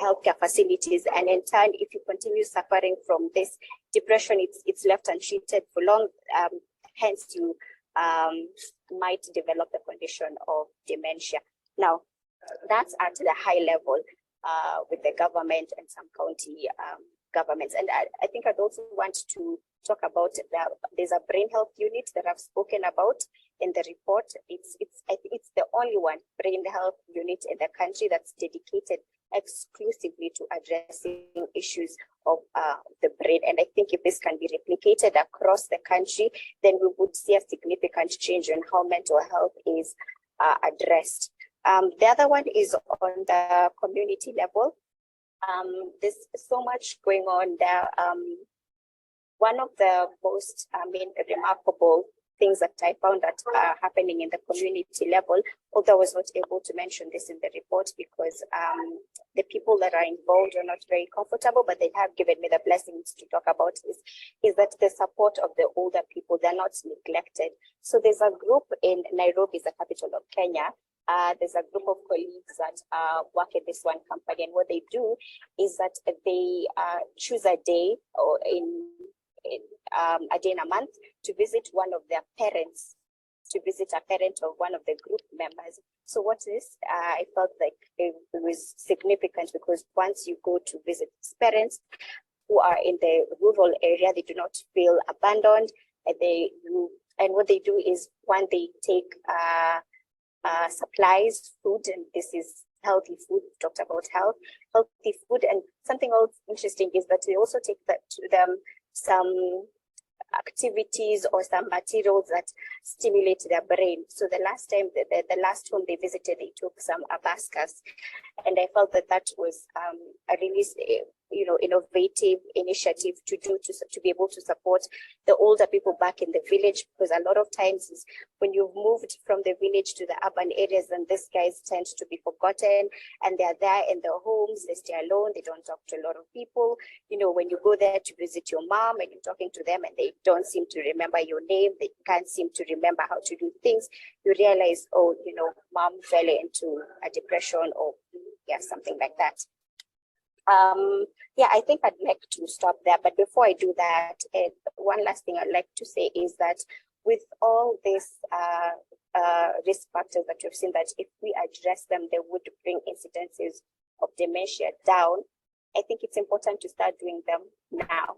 healthcare facilities. And in turn, if you continue suffering from this depression, it's left untreated for long. Hence, you might develop the condition of dementia. Now, that's at the high level with the government and some county governments. And I think I'd also want to talk about there's a brain health unit that I've spoken about in the report. I think it's the only one brain health unit in the country that's dedicated exclusively to addressing issues of the brain. And I think if this can be replicated across the country, then we would see a significant change in how mental health is addressed. The other one is on the community level. There's so much going on there. One of the most remarkable things that I found that are happening in the community level, although I was not able to mention this in the report because the people that are involved are not very comfortable, but they have given me the blessings to talk about this, is that the support of the older people, they're not neglected. So there's a group in Nairobi, the capital of Kenya. There's a group of colleagues that work at this one company, and what they do is that they choose a day or a day in a month to visit one of their parents, to visit a parent of one of the group members. So what is, I felt like it was significant because once you go to visit parents who are in the rural area, they do not feel abandoned, and what they do is when they take supplies, food, and this is healthy food. We've talked about healthy food, and something else interesting is that they also take to them some activities or some materials that stimulate their brain. So the last time, the last home they visited, they took some abacus, and I felt that was a really innovative initiative to be able to support the older people back in the village, because a lot of times when you've moved from the village to the urban areas, then these guys tend to be forgotten, and they're there in their homes, they stay alone, they don't talk to a lot of people. When you go there to visit your mom and you're talking to them and they don't seem to remember your name, they can't seem to remember how to do things, you realize, oh, mom fell into a depression or something like that. I think I'd like to stop there. But before I do that, one last thing I'd like to say is that with all these risk factors that you've seen, that if we address them, they would bring incidences of dementia down. I think it's important to start doing them now.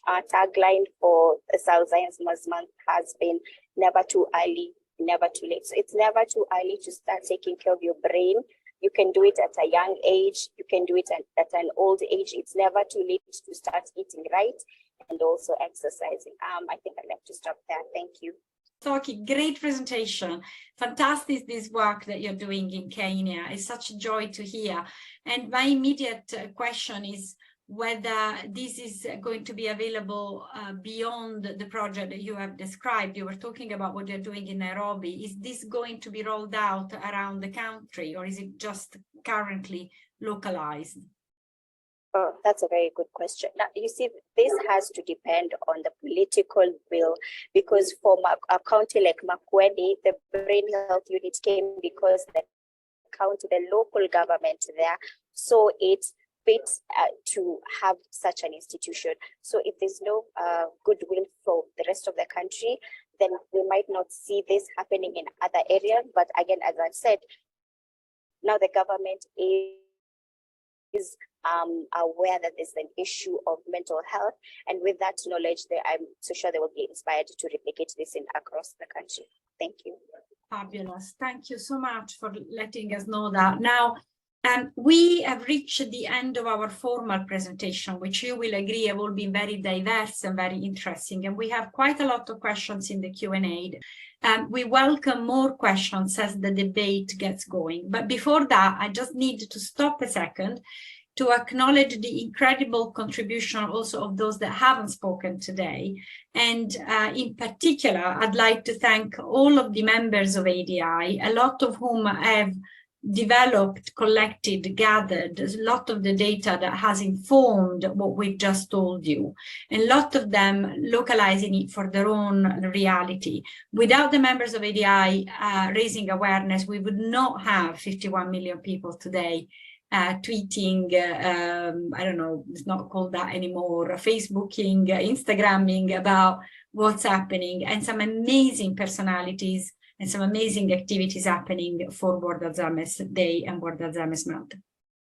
Our tagline for Alzheimer's Month has been never too early, never too late. So it's never too early to start taking care of your brain. You can do it at a young age. You can do it at an old age. It's never too late to start eating right and also exercising. I think I'd like to stop there. Thank you. Talking, great presentation. Fantastic this work that you're doing in Kenya. It's such a joy to hear. And my immediate question is whether this is going to be available beyond the project that you have described. You were talking about what you're doing in Nairobi. Is this going to be rolled out around the country, or is it just currently localized? Oh, that's a very good question. Now, you see, this has to depend on the political will, because for a county like Makueni, the brain health unit came because the county, the local government there, so it's fit to have such an institution. So if there's no goodwill for the rest of the country, then we might not see this happening in other areas. But again, as I said, now the government is aware that there's an issue of mental health, and with that knowledge, I'm so sure they will be inspired to replicate this across the country. Thank you. Fabulous. Thank you so much for letting us know that. Now, we have reached the end of our formal presentation, which you will agree have all been very diverse and very interesting. And we have quite a lot of questions in the Q&A. We welcome more questions as the debate gets going. But before that, I just need to stop a second to acknowledge the incredible contribution also of those that haven't spoken today. And in particular, I'd like to thank all of the members of ADI, a lot of whom have developed, collected, gathered a lot of the data that has informed what we've just told you, and a lot of them localizing it for their own reality. Without the members of ADI raising awareness, we would not have 51 million people today tweeting, I don't know, it's not called that anymore, Facebooking, Instagramming about what's happening, and some amazing personalities and some amazing activities happening for World Alzheimer's Day and World Alzheimer's Month.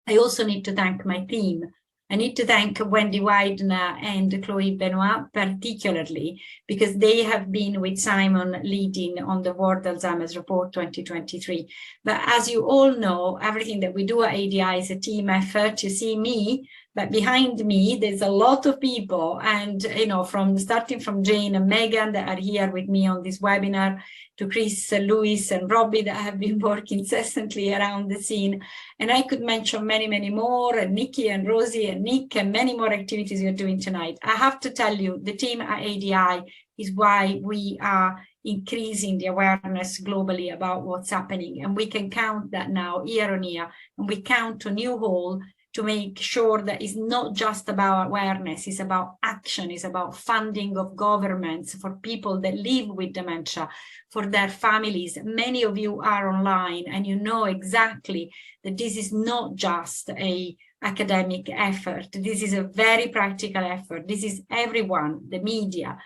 I also need to thank my team. I need to thank Wendy Widener and Chloe Benoit particularly, because they have been with Simon leading on the World Alzheimer's Report 2023. But as you all know, everything that we do at ADI is a team effort. You see me, but behind me, there's a lot of people. And, you know, starting from Jane and Megan that are here with me on this webinar, to Chris, Louis, and Robbie that have been working incessantly around the scene. And I could mention many, many more, and Nikki and Rosie and Nick, and many more activities you're doing tonight. I have to tell you, the team at ADI is why we are increasing the awareness globally about what's happening. And we can count that now year on year, and we count on you all to make sure that it's not just about awareness, it's about action, it's about funding of governments for people that live with dementia, for their families. Many of you are online and you know exactly that this is not just an academic effort. This is a very practical effort. This is everyone, the media,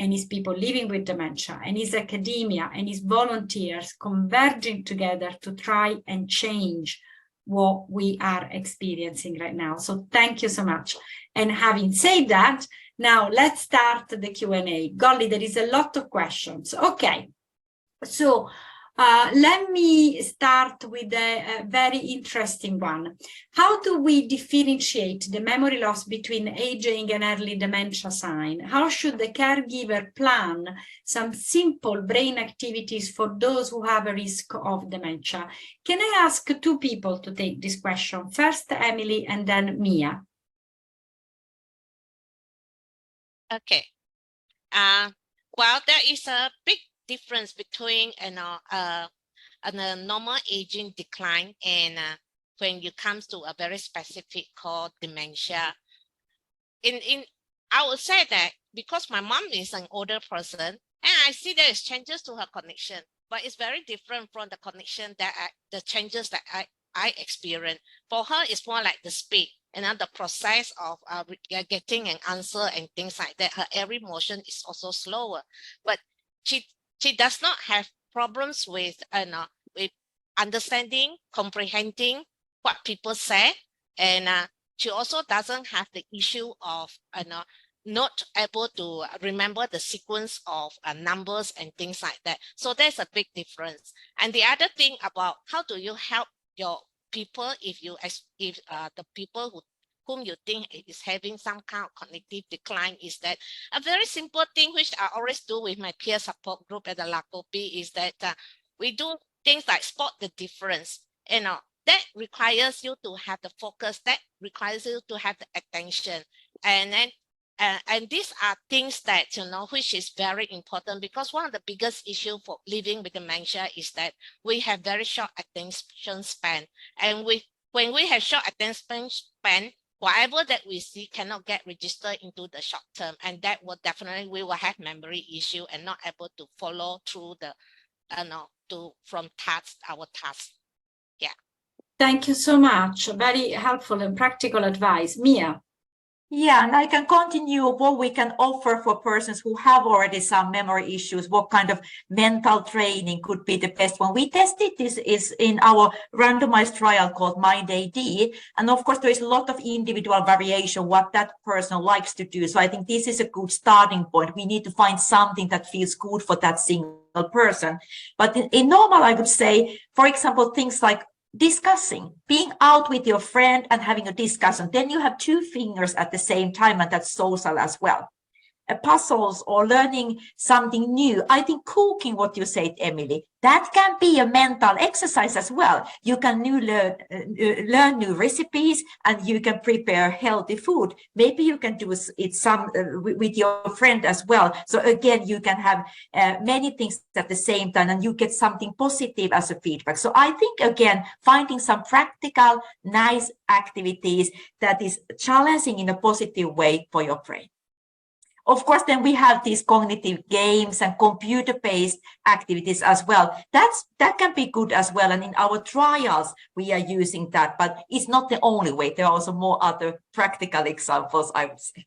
and it's people living with dementia, and it's academia, and it's volunteers converging together to try and change what we are experiencing right now. So thank you so much. And having said that, now let's start the Q&A. Golly, there is a lot of questions. Okay, so let me start with a very interesting one. How do we differentiate the memory loss between aging and early dementia sign? How should the caregiver plan some simple brain activities for those who have a risk of dementia? Can I ask two people to take this question? First, Emily, and then Mia. Okay. Well, there is a big difference between a normal aging decline and when you comes to a very specific called dementia. I would say that because my mom is an older person and I see there is changes to her cognition, but it's very different from the cognition that the changes that I experience. For her, it's more like the speed and the process of getting an answer and things like that. Her every motion is also slower, but she does not have problems with understanding, comprehending what people say, and she also doesn't have the issue of not able to remember the sequence of numbers and things like that. So there's a big difference. And the other thing about how do you help your people if the people whom you think is having some kind of cognitive decline is that a very simple thing which I always do with my peer support group at the LACOPI is that we do things like spot the difference. That requires you to have the focus, that requires you to have the attention. And then and these are things that, which is very important, because one of the biggest issues for living with dementia is that we have very short attention span. And when we have short attention span, whatever that we see cannot get registered into the short term. And that will definitely, we will have memory issue and not able to follow through the, from our tasks. Yeah. Thank you so much. Very helpful and practical advice. Mia. Yeah, and I can continue what we can offer for persons who have already some memory issues. What kind of mental training could be the best one? We tested this is in our randomized trial called MindAD. And of course, there is a lot of individual variation what that person likes to do. So I think this is a good starting point. We need to find something that feels good for that single person. But in normal, I would say, for example, things like discussing, being out with your friend and having a discussion, then you have two fingers at the same time, and that's social as well. Puzzles or learning something new. I think cooking, what you said, Emily, that can be a mental exercise as well. You can learn new recipes, and you can prepare healthy food. Maybe you can do it with your friend as well. So again, you can have many things at the same time, and you get something positive as a feedback. So I think, again, finding some practical, nice activities that is challenging in a positive way for your brain. Of course, then we have these cognitive games and computer-based activities as well. That can be good as well. And in our trials, we are using that, but it's not the only way. There are also more other practical examples, I would say.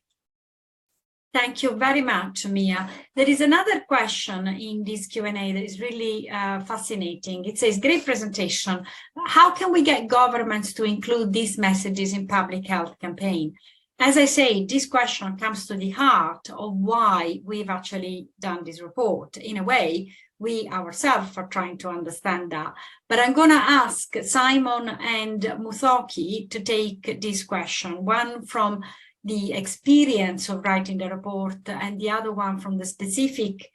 Thank you very much, Mia. There is another question in this Q&A that is really fascinating. It says, great presentation. How can we get governments to include these messages in public health campaign? As I say, this question comes to the heart of why we've actually done this report. In a way, we ourselves are trying to understand that. But I'm going to ask Simon and Muthoki to take this question, one from the experience of writing the report and the other one from the specific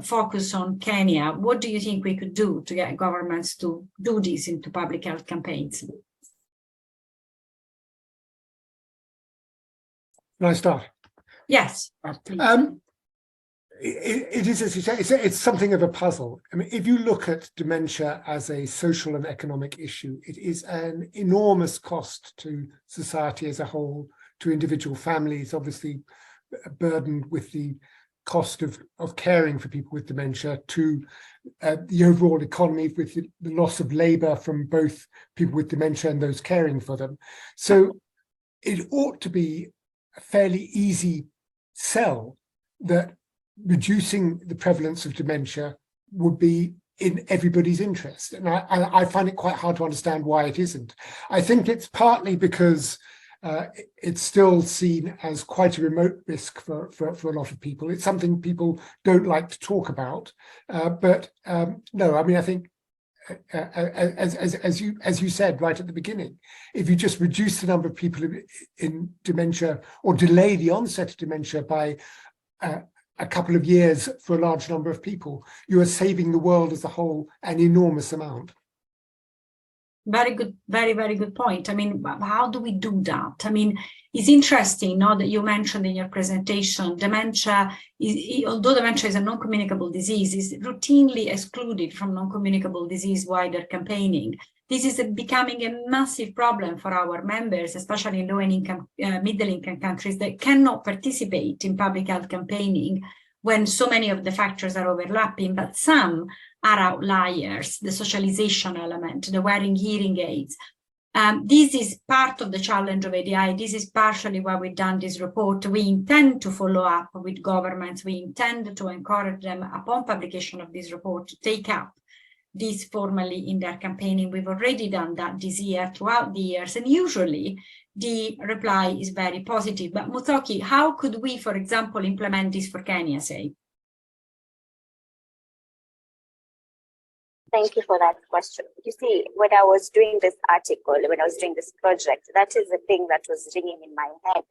focus on Kenya. What do you think we could do to get governments to do this into public health campaigns? Can I start? Yes. It is, as you say, it's something of a puzzle. I mean, if you look at dementia as a social and economic issue, it is an enormous cost to society as a whole, to individual families, obviously burdened with the cost of caring for people with dementia, to the overall economy with the loss of labour from both people with dementia and those caring for them. So it ought to be a fairly easy sell that reducing the prevalence of dementia would be in everybody's interest. And I find it quite hard to understand why it isn't. I think it's partly because it's still seen as quite a remote risk for a lot of people. It's something people don't like to talk about. But no, I mean, I think as you said right at the beginning, if you just reduce the number of people in dementia or delay the onset of dementia by a couple of years for a large number of people, you are saving the world as a whole an enormous amount. Very good, very, very good point. I mean, how do we do that? I mean, it's interesting, that you mentioned in your presentation, dementia, although dementia is a non-communicable disease, is routinely excluded from non-communicable disease wider campaigning. This is becoming a massive problem for our members, especially in low-income, middle-income countries that cannot participate in public health campaigning when so many of the factors are overlapping, but some are outliers, the socialization element, the wearing hearing aids. This is part of the challenge of ADI. This is partially why we've done this report. We intend to follow up with governments. We intend to encourage them upon publication of this report to take up this formally in their campaigning. We've already done that this year, throughout the years, and usually the reply is very positive. But Muthoki, how could we, for example, implement this for Kenya, say? Thank you for that question. You see, when I was doing this article, when I was doing this project, that is the thing that was ringing in my head.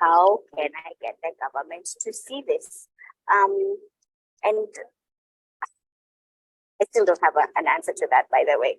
How can I get the government to see this? And I still don't have an answer to that, by the way.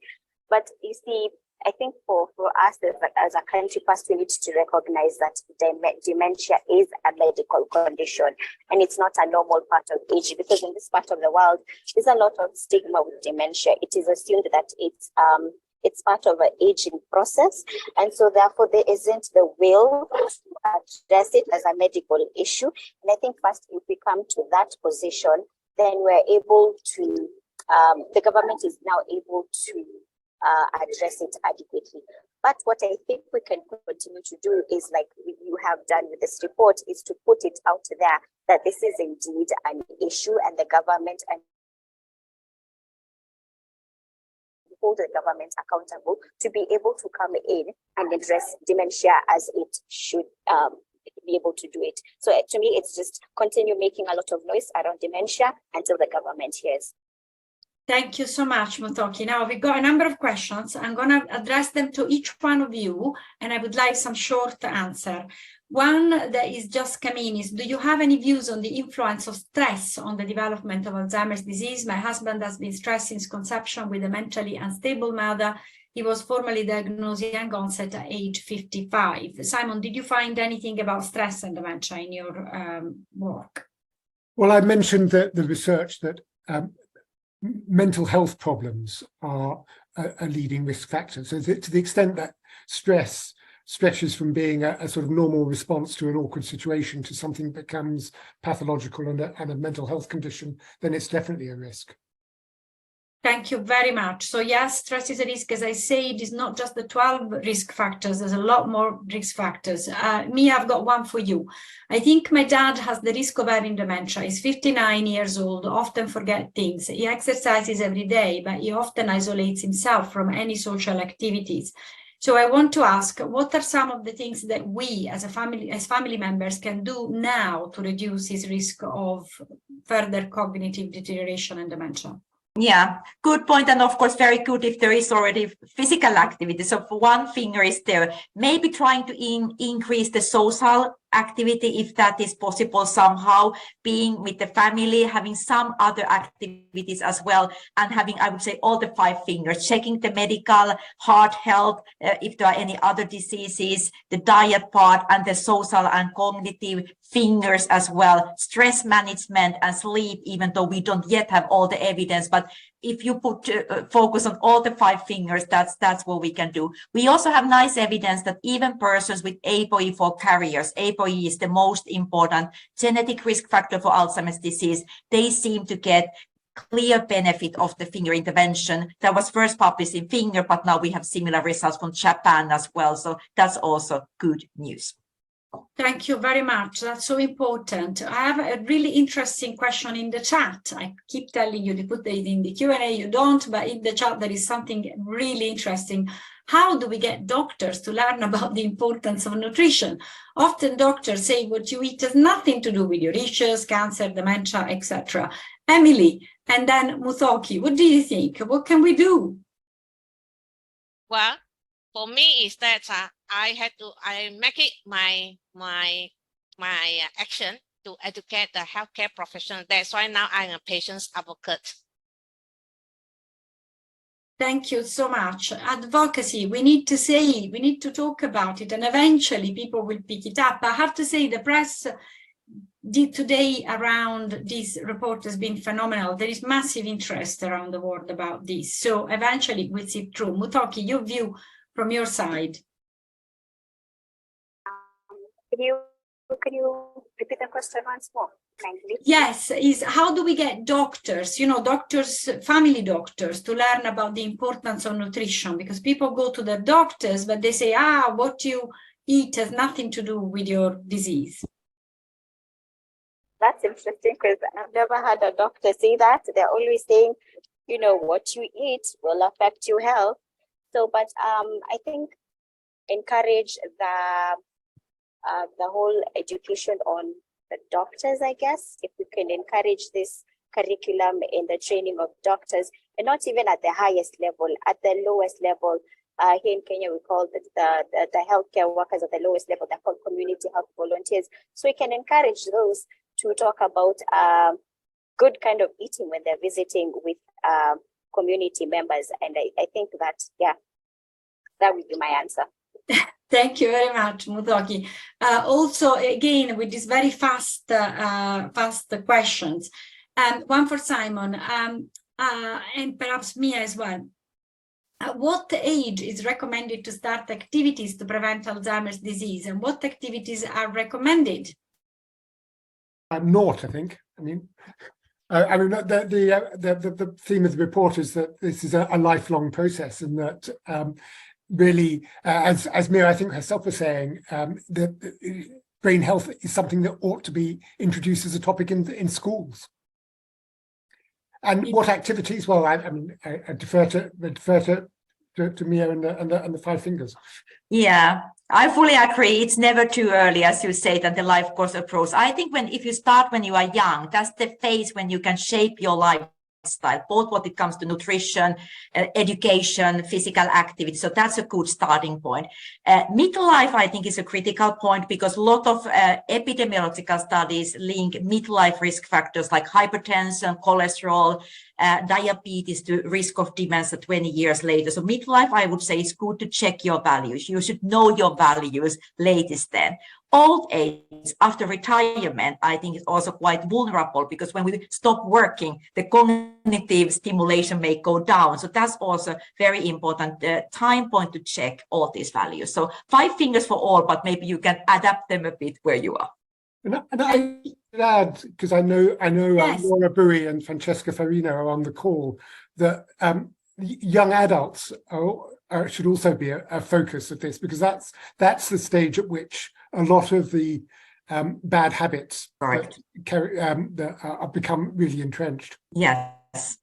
But you see, I think for us as a country, first we need to recognize that dementia is a medical condition and it's not a normal part of age, because in this part of the world, there's a lot of stigma with dementia. It is assumed that it's part of an aging process. And so therefore there isn't the will to address it as a medical issue. And I think first if we come to that position, then we're able to, the government is now able to address it adequately. But what I think we can continue to do is, like you have done with this report, is to put it out there that this is indeed an issue, and the government and hold the government accountable to be able to come in and address dementia as it should be able to do it. So to me, it's just continue making a lot of noise around dementia until the government hears. Thank you so much, Mutoki. Now, we've got a number of questions. I'm going to address them to each one of you, and I would like some short answer. One that is just come in is, do you have any views on the influence of stress on the development of Alzheimer's disease? My husband has been stressed since conception with a mentally unstable mother. He was formally diagnosed young onset at age 55. Simon, did you find anything about stress and dementia in your work? Well, I mentioned that the research that mental health problems are a leading risk factor. So to the extent that stress stretches from being a sort of normal response to an awkward situation to something that becomes pathological and a mental health condition, then it's definitely a risk. Thank you very much. So yes, stress is a risk. As I say, it is not just the 12 risk factors. There's a lot more risk factors. Me, I've got one for you. I think my dad has the risk of having dementia. He's 59 years old, often forget things. He exercises every day, but he often isolates himself from any social activities. So I want to ask, what are some of the things that we as family members can do now to reduce his risk of further cognitive deterioration and dementia? Yeah, good point. And of course, very good if there is already physical activity. So for one finger is there, maybe trying to increase the social activity, if that is possible somehow, being with the family, having some other activities as well, and having, I would say, all the 5 fingers, checking the medical, heart health, if there are any other diseases, the diet part, and the social and cognitive fingers as well, stress management and sleep, even though we don't yet have all the evidence. But if you put focus on all the 5 fingers, that's what we can do. We also have nice evidence that even persons with ApoE4 carriers, ApoE is the most important genetic risk factor for Alzheimer's disease, they seem to get clear benefit of the finger intervention. That was first published in Finger, but now we have similar results from Japan as well. So that's also good news. Thank you very much. That's so important. I have a really interesting question in the chat. I keep telling you to put it in the Q&A, you don't, but in the chat there is something really interesting. How do we get doctors to learn about the importance of nutrition? Often doctors say what you eat has nothing to do with your issues, cancer, dementia, etc. Emily, and then Mutoki, what do you think? What can we do? Well, for me is that I make it my action to educate the healthcare professional. That's why now I'm a patient's advocate. Thank you so much. Advocacy, we need to talk about it, and eventually people will pick it up. I have to say the press today around this report has been phenomenal. There is massive interest around the world about this. So eventually we'll see it through. Mutoki, your view from your side. Can you repeat the question once more, kindly? Yes, is how do we get doctors, doctors, family doctors, to learn about the importance of nutrition? Because people go to their doctors, but they say, what you eat has nothing to do with your disease. That's interesting, because I've never had a doctor say that. They're always saying, what you eat will affect your health. So, but I think encourage the whole education on the doctors, I guess, if we can encourage this curriculum, in the training of doctors, and not even at the highest level, at the lowest level. Here in Kenya, we call the healthcare workers at the lowest level, they're called community health volunteers. So we can encourage those to talk about good kind of eating when they're visiting with community members. And I think that, yeah, that would be my answer. Thank you very much, Muthoki. Also, again, with these very fast questions, one for Simon, and perhaps Mia as well. At what age is recommended to start activities to prevent Alzheimer's disease, and what activities are recommended? Naught, I think. I mean, the theme of the report is that this is a lifelong process, and that really, as Mia, I think herself was saying, that brain health is something that ought to be introduced as a topic in schools. And what activities? Well, I mean, I defer to Mia and the 5 fingers. Yeah, I fully agree. It's never too early, as you say, that the life course approach. I think if you start when you are young, that's the phase when you can shape your lifestyle, both when it comes to nutrition, education, physical activity. So that's a good starting point. Midlife, I think, is a critical point because a lot of epidemiological studies link midlife risk factors like hypertension, cholesterol, diabetes to risk of dementia 20 years later. So midlife, I would say, is good to check your values. You should know your values latest then. Old age, after retirement, I think is also quite vulnerable because when we stop working, the cognitive stimulation may go down. So that's also very important time point to check all these values. So 5 fingers for all, but maybe you can adapt them a bit where you are. And I add, because I know Yes. Laura Bowie and Francesca Farina are on the call, that young adults should also be a focus of this, because that's the stage at which a lot of the bad habits that are become really entrenched. Yes.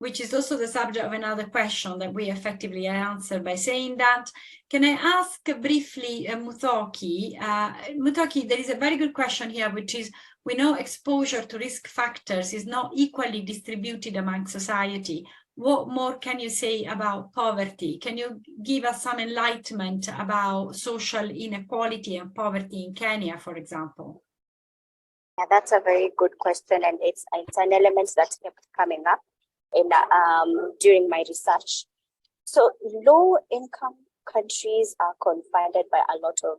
Which is also the subject of another question that we effectively answered by saying that. Can I ask briefly, Muthoki? Muthoki, there is a very good question here, which is, we know exposure to risk factors is not equally distributed among society. What more can you say about poverty? Can you give us some enlightenment about social inequality and poverty in Kenya, for example? Yeah, that's a very good question, and it's an element that kept coming up during my research. So low-income countries are confronted by a lot of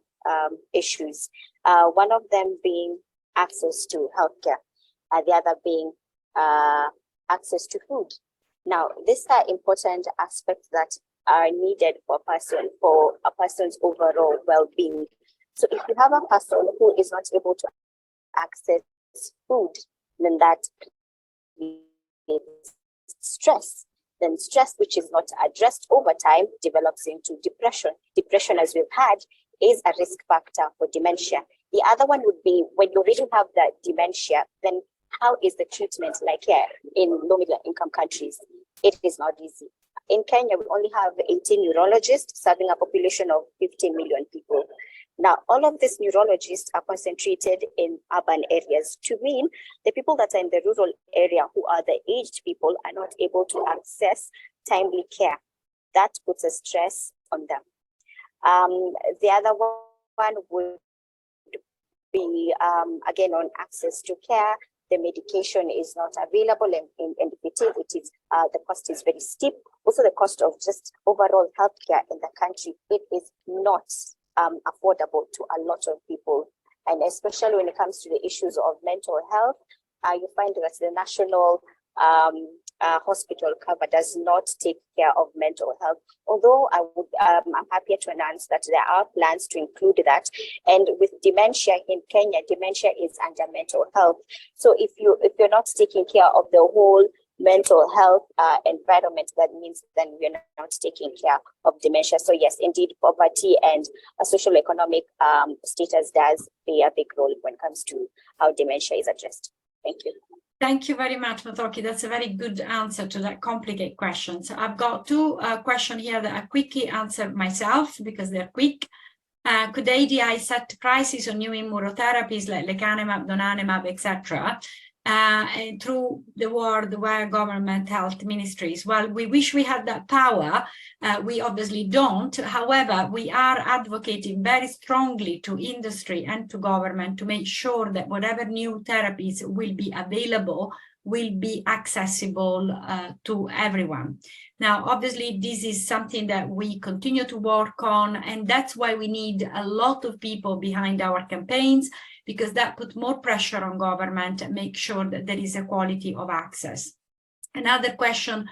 issues. One of them being access to healthcare, the other being access to food. Now, these are important aspects that are needed for a person's overall well-being. So if you have a person who is not able to access food, then that creates stress. Then stress, which is not addressed over time, develops into depression. Depression, as we've had, is a risk factor for dementia. The other one would be when you already have the dementia, then how is the treatment like here in low-middle income countries? It is not easy. In Kenya, we only have 18 neurologists serving a population of 15 million people. Now, all of these neurologists are concentrated in urban areas. To mean the people that are in the rural area who are the aged people are not able to access timely care. That puts a stress on them. The other one would be, again, on access to care. The medication is not available, and if it is, the cost is very steep. Also, the cost of just overall healthcare in the country, it is not affordable to a lot of people. And especially when it comes to the issues of mental health, you find that the national hospital cover does not take care of mental health. Although I'm happy to announce that there are plans to include that. And with dementia in Kenya, dementia is under mental health. So if you're not taking care of the whole mental health environment, that means then we're not taking care of dementia. So yes, indeed, poverty and a social economic status does play a big role when it comes to how dementia is addressed. Thank you. Thank you very much, Muthoki. That's a very good answer to that complicated question. So I've got 2 questions here that I quickly answer myself because they're quick. Could ADI set prices on new immunotherapies like lecanemab, donanemab, etc.? through the world where government health ministries. Well, we wish we had that power. We obviously don't. However, we are advocating very strongly to industry and to government to make sure that whatever new therapies will be available will be accessible to everyone. Now, obviously, this is something that we continue to work on, and that's why we need a lot of people behind our campaigns, because that puts more pressure on government and make sure that there is a quality of access. Another question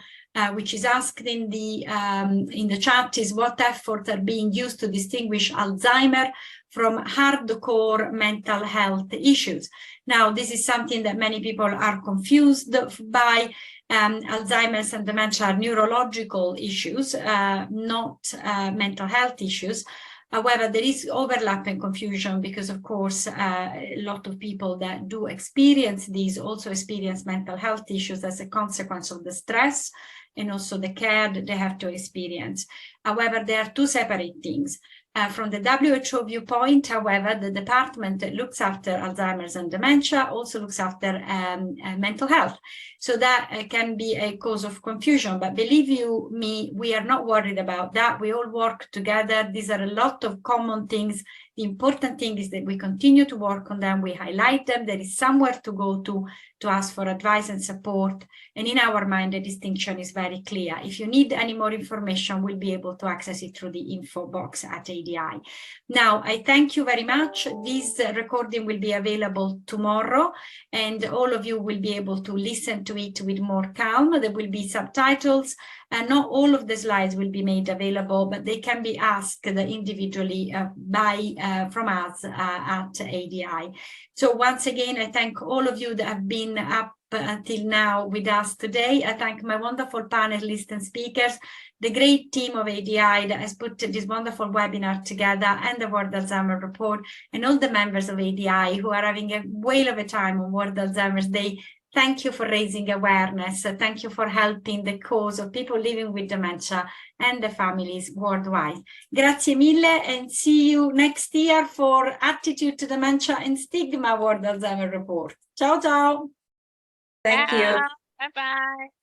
which is asked in the chat is what efforts are being used to distinguish Alzheimer from hardcore mental health issues. Now, this is something that many people are confused by. Alzheimer's and dementia are neurological issues, not mental health issues. However, there is overlap and confusion because, of course, a lot of people that do experience these also experience mental health issues as a consequence of the stress and also the care that they have to experience. However, they are two separate things. From the WHO viewpoint, however, the department that looks after Alzheimer's and dementia also looks after mental health. So that can be a cause of confusion. But believe you me, we are not worried about that. We all work together. These are a lot of common things. The important thing is that we continue to work on them. We highlight them. There is somewhere to go to ask for advice and support. And in our mind, the distinction is very clear. If you need any more information, we'll be able to access it through the info box at ADI. Now, I thank you very much. This recording will be available tomorrow, and all of you will be able to listen to it with more calm. There will be subtitles, and not all of the slides will be made available, but they can be asked individually from us at ADI. So once again, I thank all of you that have been up until now with us today. I thank my wonderful panelists and speakers, the great team of ADI that has put this wonderful webinar together, and the World Alzheimer Report, and all the members of ADI who are having a whale of a time on World Alzheimer's Day. Thank you for raising awareness. Thank you for helping the cause of people living with dementia and the families worldwide. Grazie mille, and see you next year for Attitude to Dementia and Stigma World Alzheimer Report. Ciao, ciao. Thank you. Bye-bye.